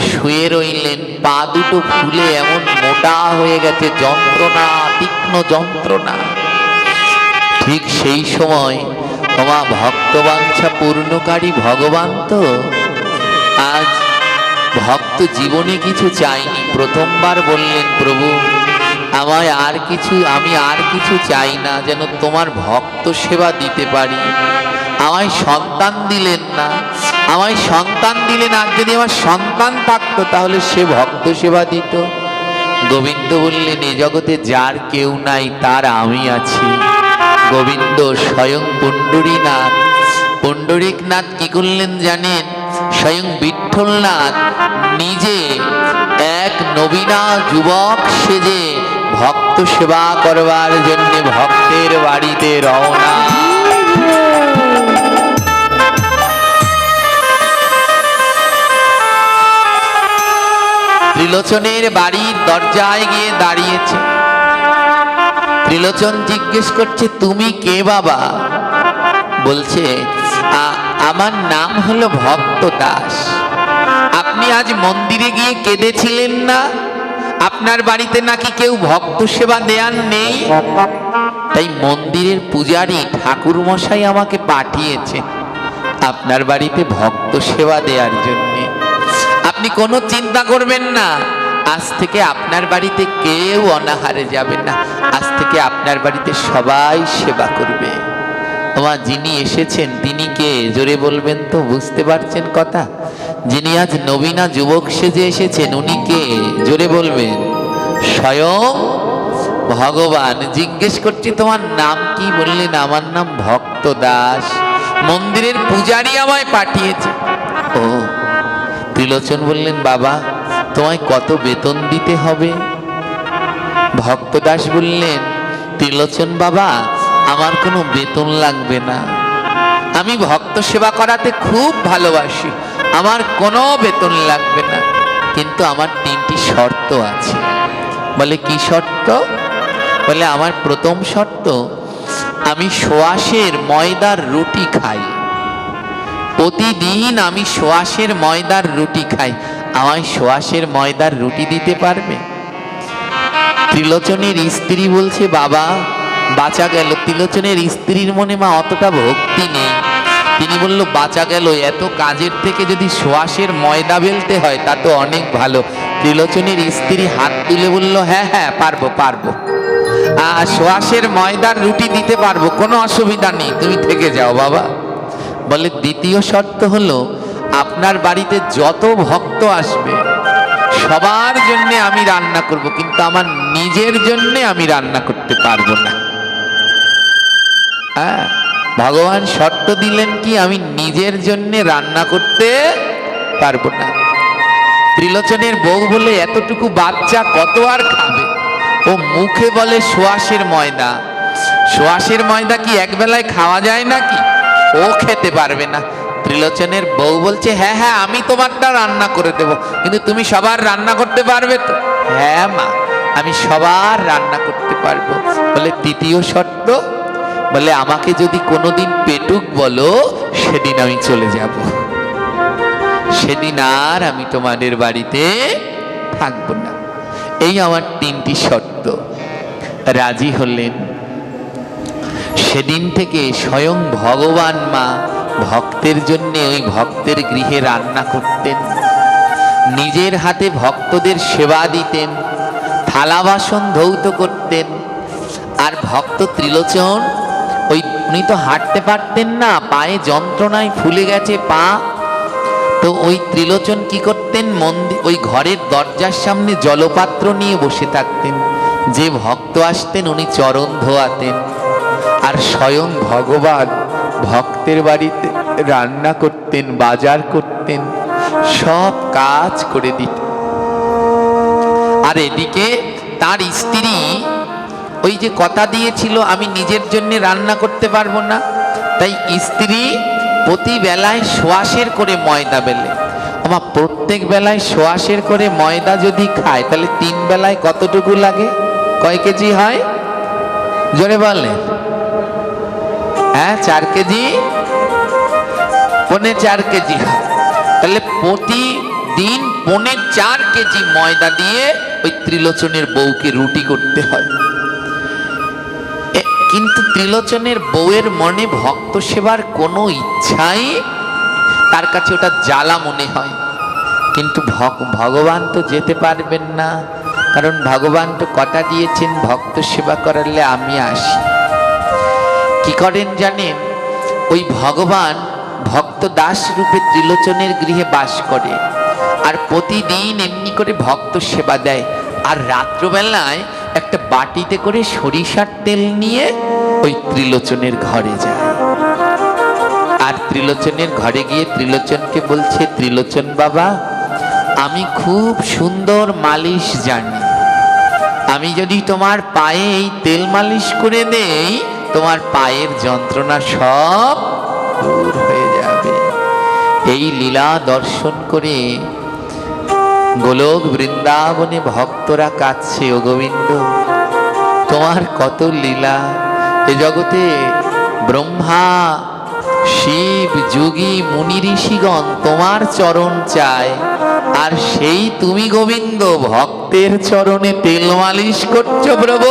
শুয়ে রইলেন। পা দুটো ফুলে এমন মোটা হয়ে গেছে, যন্ত্রণা, তীক্ষ্ণ যন্ত্রণা। ঠিক সেই সময় তোমা ভক্তবাঞ্ছা পূর্ণকারী ভগবান তো আজ ভক্ত জীবনে কিছু চাইনি, প্রথমবার বললেন, প্রভু আমায় আর কিছু, আমি আর কিছু চাই না, যেন তোমার ভক্ত সেবা দিতে পারি। আমায় সন্তান দিলেন না, আমায় সন্তান দিলেন, আর যদি আমার সন্তান থাকতো তাহলে সে ভক্ত সেবা দিত। গোবিন্দ বললেন, এ জগতে যার কেউ নাই তার আমি আছি। গোবিন্দ স্বয়ং পুণ্ডরীনাথ। পুণ্ডরিকনাথ কি করলেন জানেন, স্বয়ং বিঠ্ঠলনাথ নিজে এক নবীনা যুবক সেজে ভক্ত সেবা করবার জন্য ভক্তের বাড়িতে রওনা। ত্রিলোচনের বাড়ির দরজায় গিয়ে দাঁড়িয়েছে। ত্রিলোচন জিজ্ঞেস করছে, তুমি কে বাবা? বলছে, আমার নাম হলো ভক্ত দাস। আপনি আজ মন্দিরে গিয়ে কেঁদেছিলেন না, আপনার বাড়িতে নাকি কেউ ভক্ত সেবা দেয়ার নেই, তাই মন্দিরের পূজারী ঠাকুর মশাই আমাকে পাঠিয়েছে আপনার বাড়িতে ভক্ত সেবা দেওয়ার জন্য। আপনি কোনো চিন্তা করবেন না, আজ থেকে আপনার বাড়িতে কেউ অনাহারে যাবে না, আজ থেকে আপনার বাড়িতে সবাই সেবা করবে। তোমার যিনি এসেছেন তিনি কে? জোরে বলবেন তো, বুঝতে পারছেন কথা? যিনি আজ নবীনা যুবক সেজে এসেছেন উনি কে? জোরে বলবেন। স্বয়ং ভগবান। জিজ্ঞেস করছি, তোমার নাম কি? বললেন, আমার নাম ভক্ত দাস, মন্দিরের পূজারী আমায় পাঠিয়েছে। ও, ত্রিলোচন বললেন, বাবা তোমায় কত বেতন দিতে হবে? ভক্তদাস বললেন, ত্রিলোচন বাবা, আমার কোনো বেতন লাগবে না, আমি ভক্ত সেবা করাতে খুব ভালোবাসি, আমার কোনো বেতন লাগবে না, কিন্তু আমার 3টি শর্ত আছে। বলে কি শর্ত? বলে আমার প্রথম শর্ত, আমি সোয়াশের ময়দার রুটি খাই, প্রতিদিন আমি সোয়াশের ময়দার রুটি খাই, আমায় সোয়াশের ময়দার রুটি দিতে পারবে? ত্রিলোচনের স্ত্রী বলছে, বাবা বাঁচা গেল। ত্রিলোচনের স্ত্রীর মনে মা অতটা ভক্তি নেই, তিনি বলল, বাঁচা গেল, এত কাজের থেকে যদি সোয়াশের ময়দা বেলতে হয় তা তো অনেক ভালো। ত্রিলোচনের স্ত্রী হাত তুলে বলল, হ্যাঁ হ্যাঁ পারবো পারবো, সোয়াশের ময়দার রুটি দিতে পারবো, কোনো অসুবিধা নেই, তুমি থেকে যাও বাবা। বলে দ্বিতীয় শর্ত হলো, আপনার বাড়িতে যত ভক্ত আসবে সবার জন্য আমি রান্না করব, কিন্তু আমার নিজের জন্য আমি রান্না করতে পারবো না। হ্যাঁ, ভগবান শর্ত দিলেন কি, আমি নিজের জন্য রান্না করতে পারবো না। ত্রিলোচনের বউ বলে, এতটুকু বাচ্চা কত আর খাবে? ও মুখে বলে সোয়াশের ময়দা, সোয়াশের ময়দা কি একবেলায় খাওয়া যায় নাকি? ও খেতে পারবে না। ত্রিলোচনের বউ বলছে, হ্যাঁ হ্যাঁ আমি তোমারটা রান্না করে দেব, কিন্তু তুমি সবার রান্না করতে পারবে তো? হ্যাঁ মা, আমি সবার রান্না করতে পারবো। বলে তৃতীয় শর্ত? বলে আমাকে যদি কোনোদিন পেটুক বলো, সেদিন আমি চলে যাব, সেদিন আর আমি তোমাদের বাড়িতে থাকবো না। এই আমার 3টি শর্ত। রাজি হলেন। সেদিন থেকে স্বয়ং ভগবান মা ভক্তের জন্য ওই ভক্তের গৃহে রান্না করতেন, নিজের হাতে ভক্তদের সেবা দিতেন, থালা বাসন ধৌত করতেন। আর ভক্ত ত্রিলোচন, উনি তো হাঁটতে পারতেন না, পায়ে যন্ত্রণায় ফুলে গেছে পা, তো ওই ত্রিলোচন কি করতেন, ওই ঘরের দরজার সামনে জলপাত্র নিয়ে বসে থাকতেন, যে ভক্ত আসতেন উনি চরণ ধোয়াতেন, আর স্বয়ং ভগবান ভক্তের বাড়িতে রান্না করতেন, বাজার করতেন, সব কাজ করে দিতেন। আর এদিকে তার স্ত্রী ওই যে কথা দিয়েছিল আমি নিজের জন্য রান্না করতে পারবো না, তাই স্ত্রী প্রতি বেলায় সোয়াশের করে ময়দা বেলে। আমার প্রত্যেক বেলায় সোয়াশের করে ময়দা যদি খায়, তাহলে 3 বেলায় কতটুকু লাগে? কয় কেজি হয়? জোরে বলেন। হ্যাঁ, 4 কেজি, 4.25 কেজি হয়। তাহলে প্রতিদিন 4.25 কেজি ময়দা দিয়ে ওই ত্রিলোচনের বউকে রুটি করতে হয়। কিন্তু ত্রিলোচনের বউয়ের মনে ভক্ত সেবার কোনো ইচ্ছাই, তার কাছে ওটা জ্বালা মনে হয়। কিন্তু ভগবান তো যেতে পারবেন না, কারণ ভগবান তো কথা দিয়েছেন ভক্ত সেবা করালে আমি আসি। কি করেন জানেন? ওই ভগবান ভক্ত দাস রূপে ত্রিলোচনের গৃহে বাস করে, আর প্রতিদিন এমনি করে ভক্ত সেবা দেয়। আর রাত্রবেলায় একটা বাটিতে করে সরিষার তেল নিয়ে ওই ত্রিলোচনের ঘরে যায়। আর ত্রিলোচনের ঘরে গিয়ে ত্রিলোচনকে বলছে, ত্রিলোচন বাবা, আমি খুব সুন্দর মালিশ জানি, আমি যদি তোমার পায়ে এই তেল মালিশ করে দেই, তোমার পায়ের যন্ত্রণা সব দূর হয়ে যাবে। এই লীলা দর্শন করে গোলক বৃন্দাবনে ভক্তরা কাঁদছে, ও গোবিন্দ তোমার কত লীলা। এ জগতে ব্রহ্মা শিব যোগী মুনি ঋষিগণ তোমার চরণ চায়, আর সেই তুমি গোবিন্দ ভক্তের চরণে তেল মালিশ করছো। প্রভু,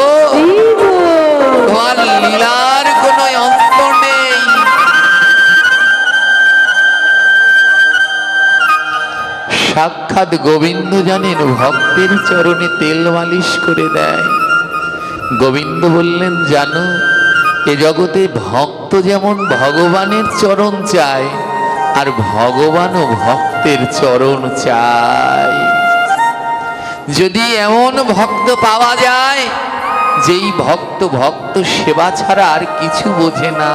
তোমার লীলার কোনো অন্ত নেই। সাক্ষাৎ গোবিন্দ জানেন ভক্তের চরণে তেল মালিশ করে দেয়। গোবিন্দ বললেন, জানো এ জগতে ভক্ত যেমন ভগবানের চরণ চায়, আর ভগবানও ভক্তের চরণ চায়। যদি এমন ভক্ত পাওয়া যায় যেই ভক্ত সেবা ছাড়া আর কিছু বোঝে না,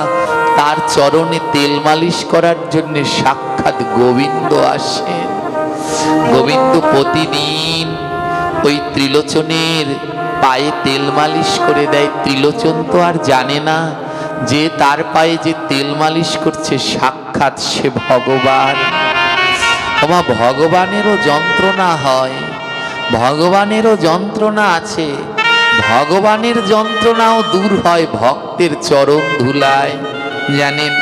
তার চরণে তেল মালিশ করার জন্য সাক্ষাৎ গোবিন্দ আসেন। গোবিন্দ প্রতিদিন ওই ত্রিলোচনের পায়ে তেল মালিশ করে দেয়। ত্রিলোচন তো আর জানে না যে তার পায়ে যে তেল মালিশ করছে সাক্ষাৎ সে ভগবান। ওমা, ভগবানেরও যন্ত্রণা হয়, ভগবানেরও যন্ত্রণা আছে। ভগবানের যন্ত্রণাও দূর হয় ভক্তের চরণ ধুলায়। জানেন,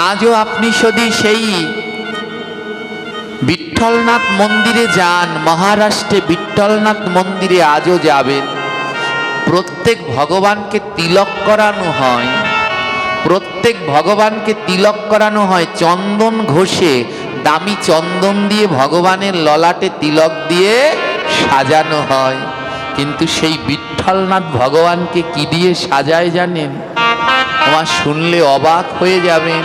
আজও আপনি যদি সেই বিঠ্ঠলনাথ মন্দিরে যান, মহারাষ্ট্রে বিঠ্ঠলনাথ মন্দিরে আজও যাবেন, প্রত্যেক ভগবানকে তিলক করানো হয়। প্রত্যেক ভগবানকে তিলক করানো হয় চন্দন ঘষে, দামি চন্দন দিয়ে ভগবানের ললাটে তিলক দিয়ে সাজানো হয়। কিন্তু সেই বিঠ্ঠলনাথ ভগবানকে কি দিয়ে সাজায় জানেন? আমার শুনলে অবাক হয়ে যাবেন।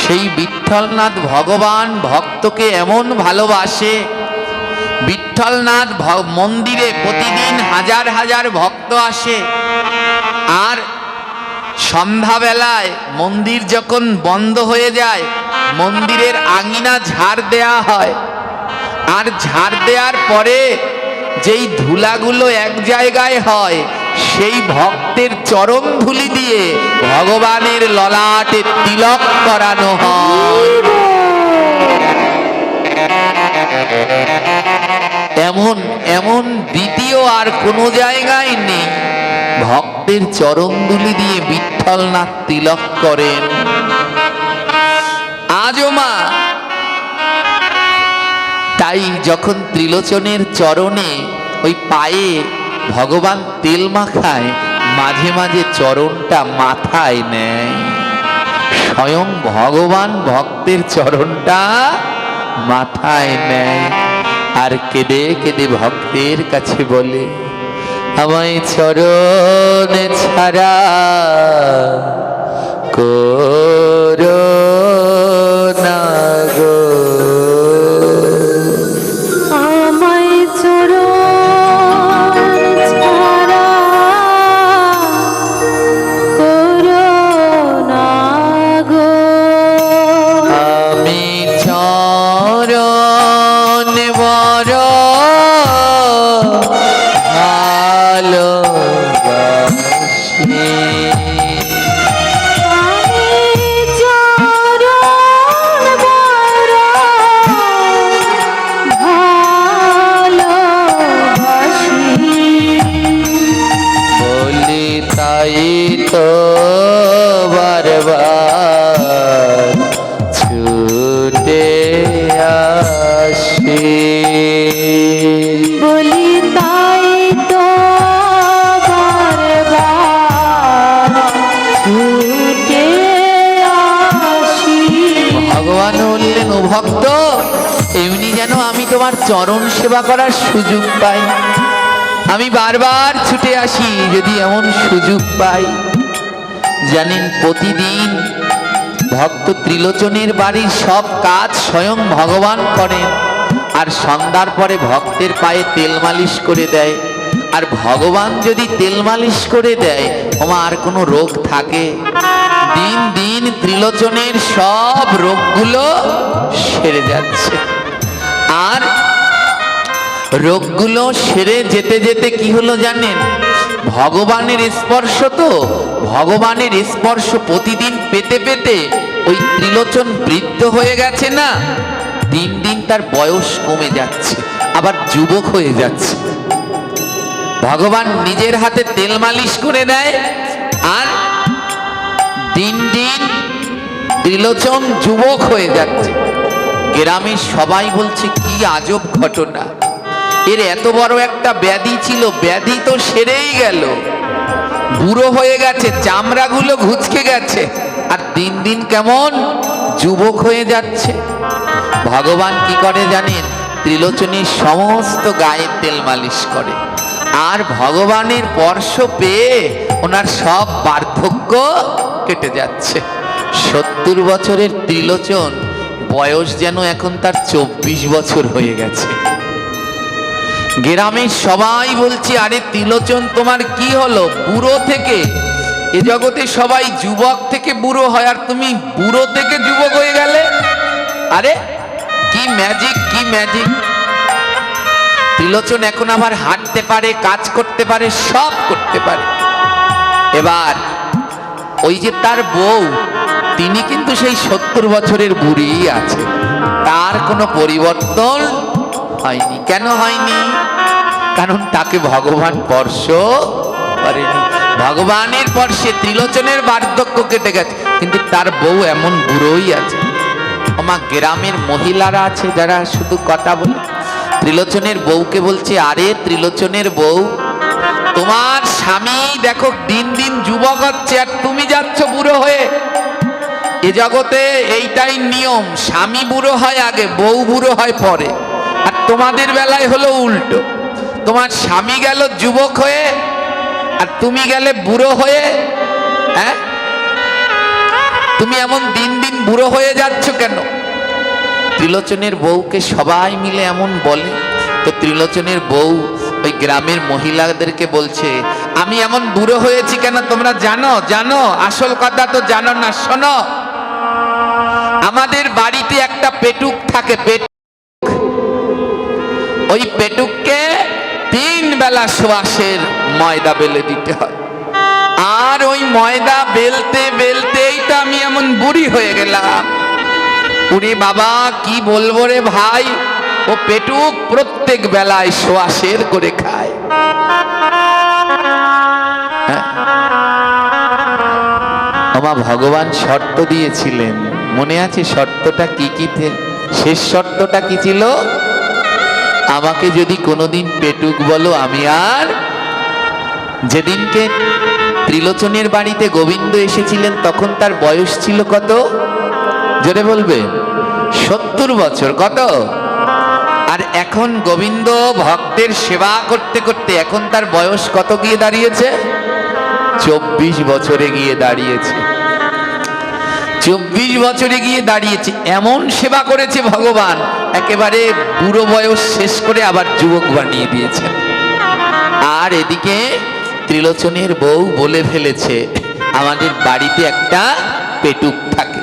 সেই বিঠ্ঠলনাথ ভগবান ভক্তকে এমন ভালোবাসে, বিঠ্ঠলনাথ মন্দিরে প্রতিদিন হাজার হাজার ভক্ত আসে। আর সন্ধ্যাবেলায় মন্দির যখন বন্ধ হয়ে যায়, মন্দিরের আঙিনা ঝাড় দেয়া হয়। আর ঝাড় দেওয়ার পরে যেই ধুলাগুলো এক জায়গায় হয়, সেই ভক্তের চরণ ধুলি দিয়ে ভগবানের ললাটে তিলক করানো হয়। এমন দ্বিতীয় আর কোনো জায়গায় নেই। ভক্তের চরণ ধুলি দিয়ে বিঠ্ঠলনাথ তিলক করেন। আজও মা তাই যখন ত্রিলোচনের চরণে ওই পায়ে ভগবান তেল মাখায়, মাঝে মাঝে চরণটা মাথায় নেয়। স্বয়ং ভগবান ভক্তের চরণটা মাথায় নেয় আর কেঁদে কেঁদে ভক্তের কাছে বলে, আমায় চরণ ছাড়া করো না গো, আমায় চরণ ছাড়া করো না গো। আমি চরণ বড় ভালোবাসি, বলি তাই তো বারবার ছুটে আসি। বলি তাই তো বারবার ছুটে আসি। ভগবান বললেন, ও ভক্ত, এমনি যেন আমি তোমার চরণ সেবা করার সুযোগ পাই, আমি বারবার ছুটে আসি যদি এমন সুযোগ পাই। জানেন, প্রতিদিন ভক্ত ত্রিলোচনের বাড়ির সব কাজ স্বয়ং ভগবান করেন। আর সন্ধ্যার পরে ভক্তের পায়ে তেল মালিশ করে দেয়। আর ভগবান যদি তেল মালিশ করে দেয়, ওমা আর কোনো রোগ থাকে? দিন দিন ত্রিলোচনের সব রোগগুলো সেরে যাচ্ছে। আর রোগগুলো সেরে যেতে যেতে কি হলো জানেন? ভগবানের স্পর্শ, তো ভগবানের স্পর্শ প্রতিদিন পেতে পেতে ওই ত্রিলোচন বৃদ্ধ হয়ে গেছে না, দিন দিন তার বয়স কমে যাচ্ছে, আবার যুবক হয়ে যাচ্ছে। ভগবান নিজের হাতে তেল মালিশ করে দেয়, আর দিন দিন ত্রিলোচন যুবক হয়ে যাচ্ছে। গ্রামের সবাই বলছে, কি আজব ঘটনা, এর এত বড় একটা ব্যাধি ছিল, ব্যাধি তো সেরেই গেল, বুড়ো হয়ে গেছে, চামড়াগুলো ঘুচকে গেছে, আর দিন দিন কেমন যুবক হয়ে যাচ্ছে। ভগবান কি করে জানেন? ত্রিলোচনের সমস্ত গায়ে তেল মালিশ করে, আর ভগবানের স্পর্শ পেয়ে ওনার সব বার্ধক্য কেটে যাচ্ছে। 70 বছরের ত্রিলোচন বয়স যেন এখন তার 24 বছর হয়ে গেছে। গ্রামের সবাই বলছে, আরে ত্রিলোচন তোমার কি হলো? বুড়ো থেকে, এ জগতে সবাই যুবক থেকে বুড়ো হয়, আর তুমি বুড়ো থেকে যুবক হয়ে গেলে? আরে কি ম্যাজিক, কি ম্যাজিক! ত্রিলোচন এখন আবার হাঁটতে পারে, কাজ করতে পারে, সব করতে পারে। এবার ওই যে তার বউ, তিনি কিন্তু সেই 70 বছরের বুড়িই আছে, তার কোনো পরিবর্তন হয়নি। কেন হয়নি? কারণ তাকে ভগবান স্পর্শ করেনি। ভগবানের স্পর্শে ত্রিলোচনের বার্ধক্য কেটে গেছে, কিন্তু তার বউ এমন বুড়োই আছে। আমার গ্রামের মহিলারা আছে যারা শুধু কথা বলে, ত্রিলোচনের বউকে বলছে, আরে ত্রিলোচনের বউ, তোমার স্বামী দেখো দিন দিন যুবক হচ্ছে, আর তুমি যাচ্ছ বুড়ো হয়ে। এ জগতে এইটাই নিয়ম, স্বামী বুড়ো হয় আগে, বউ বুড়ো হয় পরে। আর তোমাদের বেলায় হলো উল্টো, তোমার স্বামী গেল যুবক হয়ে আর তুমি গেলে বুড়ো হয়ে। হ্যাঁ, তুমি এমন দিন দিন বুড়ো হয়ে যাচ্ছ কেন? ত্রিলোচনের বউকে সবাই মিলে এমন বলে। তো ত্রিলোচনের বউ ওই গ্রামের মহিলাদেরকে বলছে, আমি এমন বুড়ো হয়েছি কেন তোমরা জানো? জানো? আসল কথা তো জানো না। শোনো, আমাদের বাড়িতে একটা পেটুক থাকে, ওই পেটুককে 3 বেলা সোয়াশের ময়দা বেলে দিতে হয়। আর ওই ময়দা বেলতে বেলতেই তো আমি এমন বুড়ি হয়ে গেলাম। উনি বাবা কি বলবো রে ভাই, ও পেটুক প্রত্যেক বেলায় সোয়াশের করে খায়। আমার ভগবান শর্ত দিয়েছিলেন, মনে আছে শর্তটা কি কি? শেষ শর্তটা কি ছিল? আমাকে যদি কোনোদিন পেটুক বলো, আমি আর। যেদিনকে ত্রিলোচনের বাড়িতে গোবিন্দ এসেছিলেন তখন তার বয়স ছিল কত? জোরে বলবে। 70 বছর। কত? আর এখন গোবিন্দ ভক্তের সেবা করতে করতে এখন তার বয়স কত গিয়ে দাঁড়িয়েছে? 24 বছরে গিয়ে দাঁড়িয়েছে। 24 বছরে গিয়ে দাঁড়িয়েছে। এমন সেবা করেছে ভগবান, একেবারে বুড়ো বয়স শেষ করে আবার যুবক বানিয়ে দিয়েছেন। আর এদিকে ত্রিলোচনের বউ বলে ফেলেছে, আমাদের বাড়িতে একটা পেটুক থাকে।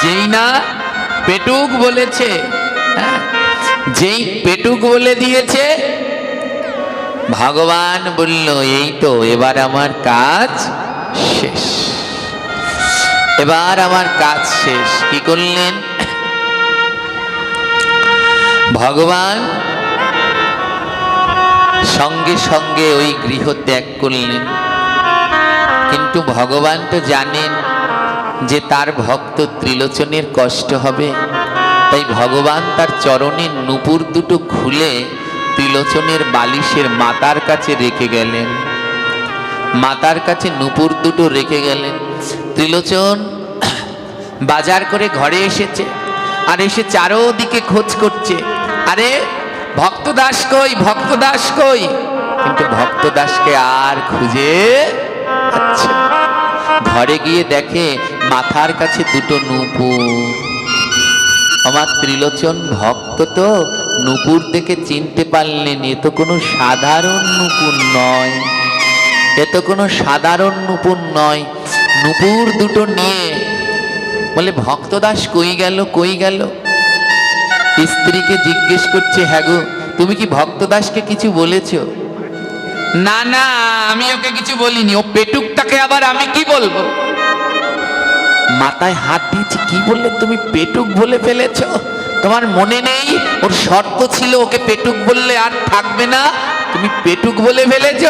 যেই না পেটুক বলেছে, যেই পেটুক বলে দিয়েছে, ভগবান বলল, এই তো এবার আমার কাজ শেষ, এবার আমার কাজ শেষ। কি করলেন ভগবান? সঙ্গে সঙ্গে ওই গৃহ ত্যাগ করলেন। কিন্তু ভগবান তো জানেন যে তার ভক্ত ত্রিলোচনের কষ্ট হবে, তাই ভগবান তার চরণের নূপুর দুটো খুলে ত্রিলোচনের বালিশের মাতার কাছে রেখে গেলেন। মাতার কাছে নূপুর দুটো রেখে গেলেন। ত্রিলোচন বাজার করে ঘরে এসেছে, আর এসে চারোদিকে খোঁজ করছে, আরে ভক্তদাস কই, ভক্তদাস কই? কিন্তু ভক্তদাসকে আর খুঁজে পাচ্ছে না। ঘরে গিয়ে দেখে মাথার কাছে দুটো নূপুর। আমার ত্রিলোচন ভক্ত তো নূপুর দেখে চিনতে পারলেন, এ তো কোনো সাধারণ নূপুর নয়, এ তো কোনো সাধারণ নূপুর নয়। নূপুর দুটো নিয়ে বলে, ভক্তদাস কই গেল, কই গেল? স্ত্রীকে জিজ্ঞেস করছে, হ্যাঁ গো, তুমি কি ভক্তদাসকে কিছু বলেছ? না না, আমি ওকে কিছু বলিনি। ও পেটুকটাকে আবার আমি কি বলবো? মাথায় হাত দিয়েছি, কি বললে তুমি? পেটুক বলে ফেলেছ? তোমার মনে নেই ওর শর্ত ছিল ওকে পেটুক বললে আর থাকবে না, তুমি পেটুক বলে ফেলেছ?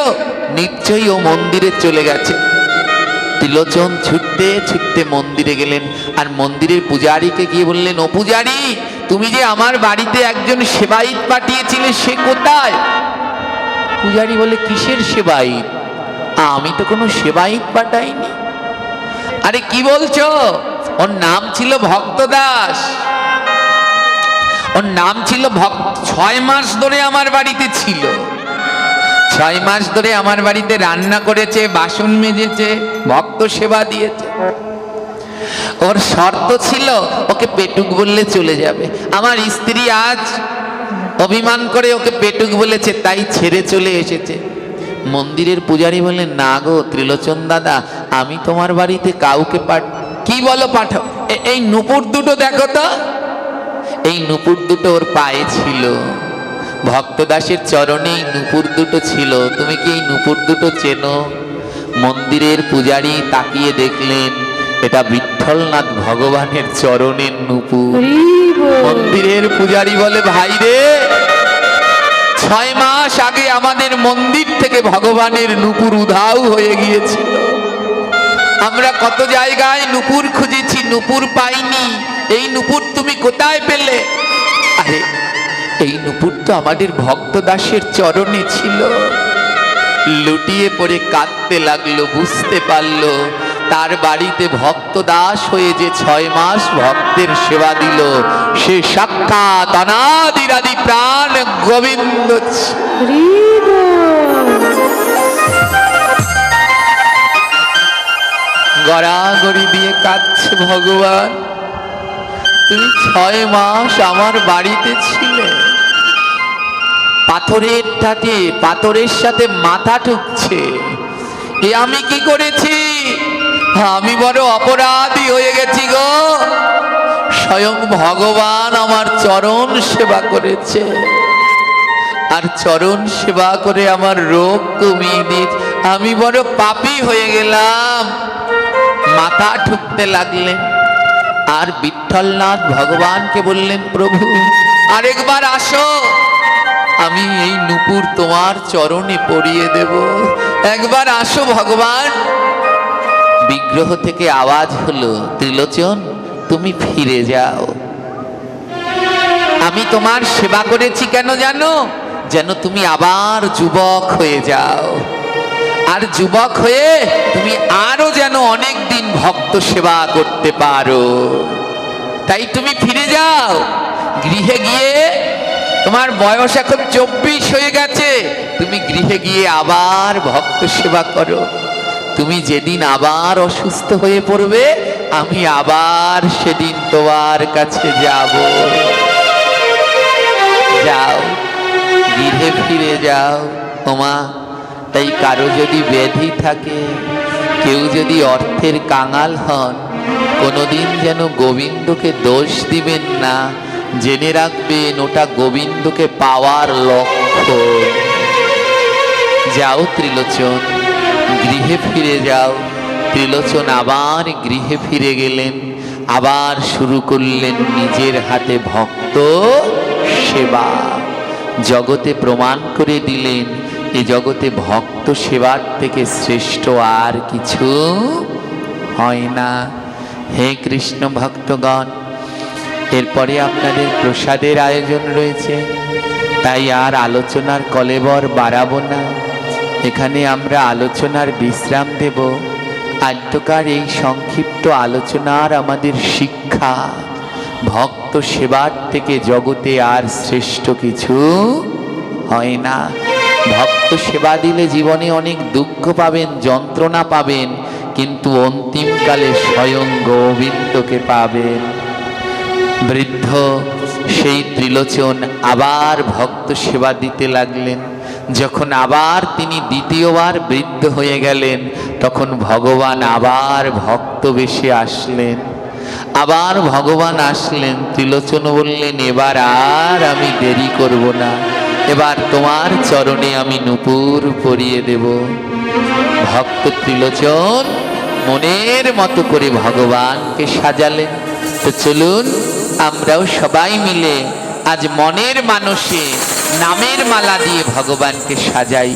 নিশ্চয়ই ও মন্দিরে চলে গেছে। ত্রিলোচন ছুটতে ছুটতে মন্দিরে গেলেন, আর মন্দিরের পূজারীকে গিয়ে বললেন, ও পূজারী, তুমি যে আমার বাড়িতে একজন সেবাইত পাঠিয়েছিলে, সে কোথায়? পূজারী বলে, কিসের সেবাইত? আমি তো কোনো সেবাইত পাঠাইনি। আরে কি বলছো? ওর নাম ছিল ভক্তদাস, ওর নাম ছিল 6 মাস ধরে আমার বাড়িতে ছিল। 6 মাস ধরে আমার বাড়িতে রান্না করেছে, বাসন মেজেছে, ভক্ত সেবা দিয়েছে। ওর শর্ত ছিল ওকে পেটুক বললে চলে যাবে। আমার স্ত্রী আজ অভিমান করে ওকে পেটুক বলেছে, তাই ছেড়ে চলে এসেছে। মন্দিরের পূজারী বললেন, না গো ত্রিলোচন দাদা, আমি তোমার বাড়িতে কাউকে কি বলো পাঠাও? এই নূপুর দুটো দেখো তো, এই নুপুর দুটো ওর পায়ে ছিল, ভক্তদাসের চরণে এই নুপুর দুটো ছিল। তুমি কি এই নুপুর দুটো চেনো? মন্দিরের পূজারী তাকিয়ে দেখলেন এটা বিঠ্ঠলনাথ ভগবানের চরণের নুপুর। মন্দিরের পূজারী বলে, ভাই রে, 6 মাস আগে আমাদের মন্দির থেকে ভগবানের নুপুর উধাও হয়ে গিয়েছিল। আমরা কত জায়গায় নুপুর খুঁজেছি, নুপুর পাইনি। এই নুপুর তুমি কোথায় পেলে? আরে এই নুপুর তো আমাদের ভক্তদাসের চরণে ছিল। লুটিয়ে পড়ে কাঁদতে লাগলো, বুঝতে পারলো তার বাড়িতে ভক্তদাস হয়ে যে 6 মাস ভক্তের সেবা দিল, সে সাক্ষাৎ অনাদিরাদি প্রাণ গোবিন্দ। গড়াগড়ি দিয়ে কাঁদছে, ভগবান তুমি 6 মাস আমার বাড়িতে ছিলে। পাথরের ঠাটে পাথরের সাথে মাথা ঠুকছে। এ আমি কি করেছি? আমি বড় অপরাধী হয়ে গেছি গো। স্বয়ং ভগবান আমার চরণ সেবা করেছে, আর চরণ সেবা করে আমার রোগ কমিয়ে দিয়েছে। আমি বড় পাপী হয়ে গেলাম। মাথা ঠুকতে লাগলেন। আর বিঠ্ঠলনাথ ভগবানকে বললেন, প্রভু আরেকবার আসো, আমি এই নুপুর তোমার চরণে পরিয়ে দেব, একবার আসো ভগবান। বিগ্রহ থেকে আওয়াজ হলো, ত্রিলোচন তুমি ফিরে যাও। আমি তোমার সেবা করেছি কেন জানো? যেন তুমি আবার যুবক হয়ে যাও, আর যুবক হয়ে তুমি আরো যেন অনেক দিন ভক্ত সেবা করতে পারো। তাই তুমি ফিরে যাও গৃহে গিয়ে। তোমার বয়স এখন 24 হয়ে গেছে, তুমি গৃহে গিয়ে আবার ভক্ত সেবা করো। তুমি যেদিন আবার অসুস্থ হয়ে পড়বে, আমি আবার সেদিন তোমার কাছে যাব। যাও, গৃহে ফিরে যাও। ওমা, তাই কারো যদি ব্যাধি থাকে, কেউ যদি অর্থের কাঙাল হন, কোনোদিন যেন গোবিন্দকে দোষ দিবেন না। জেনে রাখবেন ওটা গোবিন্দকে পাওয়ার লক্ষণ। যাও ত্রিলোচন, গৃহে ফিরে যাও। ত্রিলোচন আবার গৃহে ফিরে গেলেন, আবার শুরু করলেন নিজের হাতে ভক্ত সেবা। জগতে প্রমাণ করে দিলেন এ জগতে ভক্ত সেবার থেকে শ্রেষ্ঠ আর কিছু হয় না। হে কৃষ্ণ ভক্তগণ, এরপরে আপনাদের প্রসাদের আয়োজন রয়েছে, তাই আর আলোচনার কলেবর বাড়াবো না। এখানে আমরা আলোচনার বিশ্রাম দেব। আদ্যকার এই সংক্ষিপ্ত আলোচনার আমাদের শিক্ষা, ভক্ত সেবার থেকে জগতে আর শ্রেষ্ঠ কিছু হয় না। ভক্ত সেবা দিলে জীবনে অনেক দুঃখ পাবেন, যন্ত্রণা পাবেন, কিন্তু অন্তিমকালে স্বয়ং গোবিন্দকে পাবেন। বৃদ্ধ সেই ত্রিলোচন আবার ভক্ত সেবা দিতে লাগলেন। যখন আবার তিনি দ্বিতীয়বার বৃদ্ধ হয়ে গেলেন, তখন ভগবান আবার ভক্ত বেশে আসলেন। আবার ভগবান আসলেন। ত্রিলোচন বললেন, এবার আর আমি দেরি করব না, এবার তোমার চরণে আমি নুপুর পরিয়ে দেব। ভক্ত ত্রিলোচন মনের মতো করে ভগবানকে সাজালেন। তো চলুন আমরাও সবাই মিলে আজ মনের মানুষে নামের মালা দিয়ে ভগবানকে সাজাই।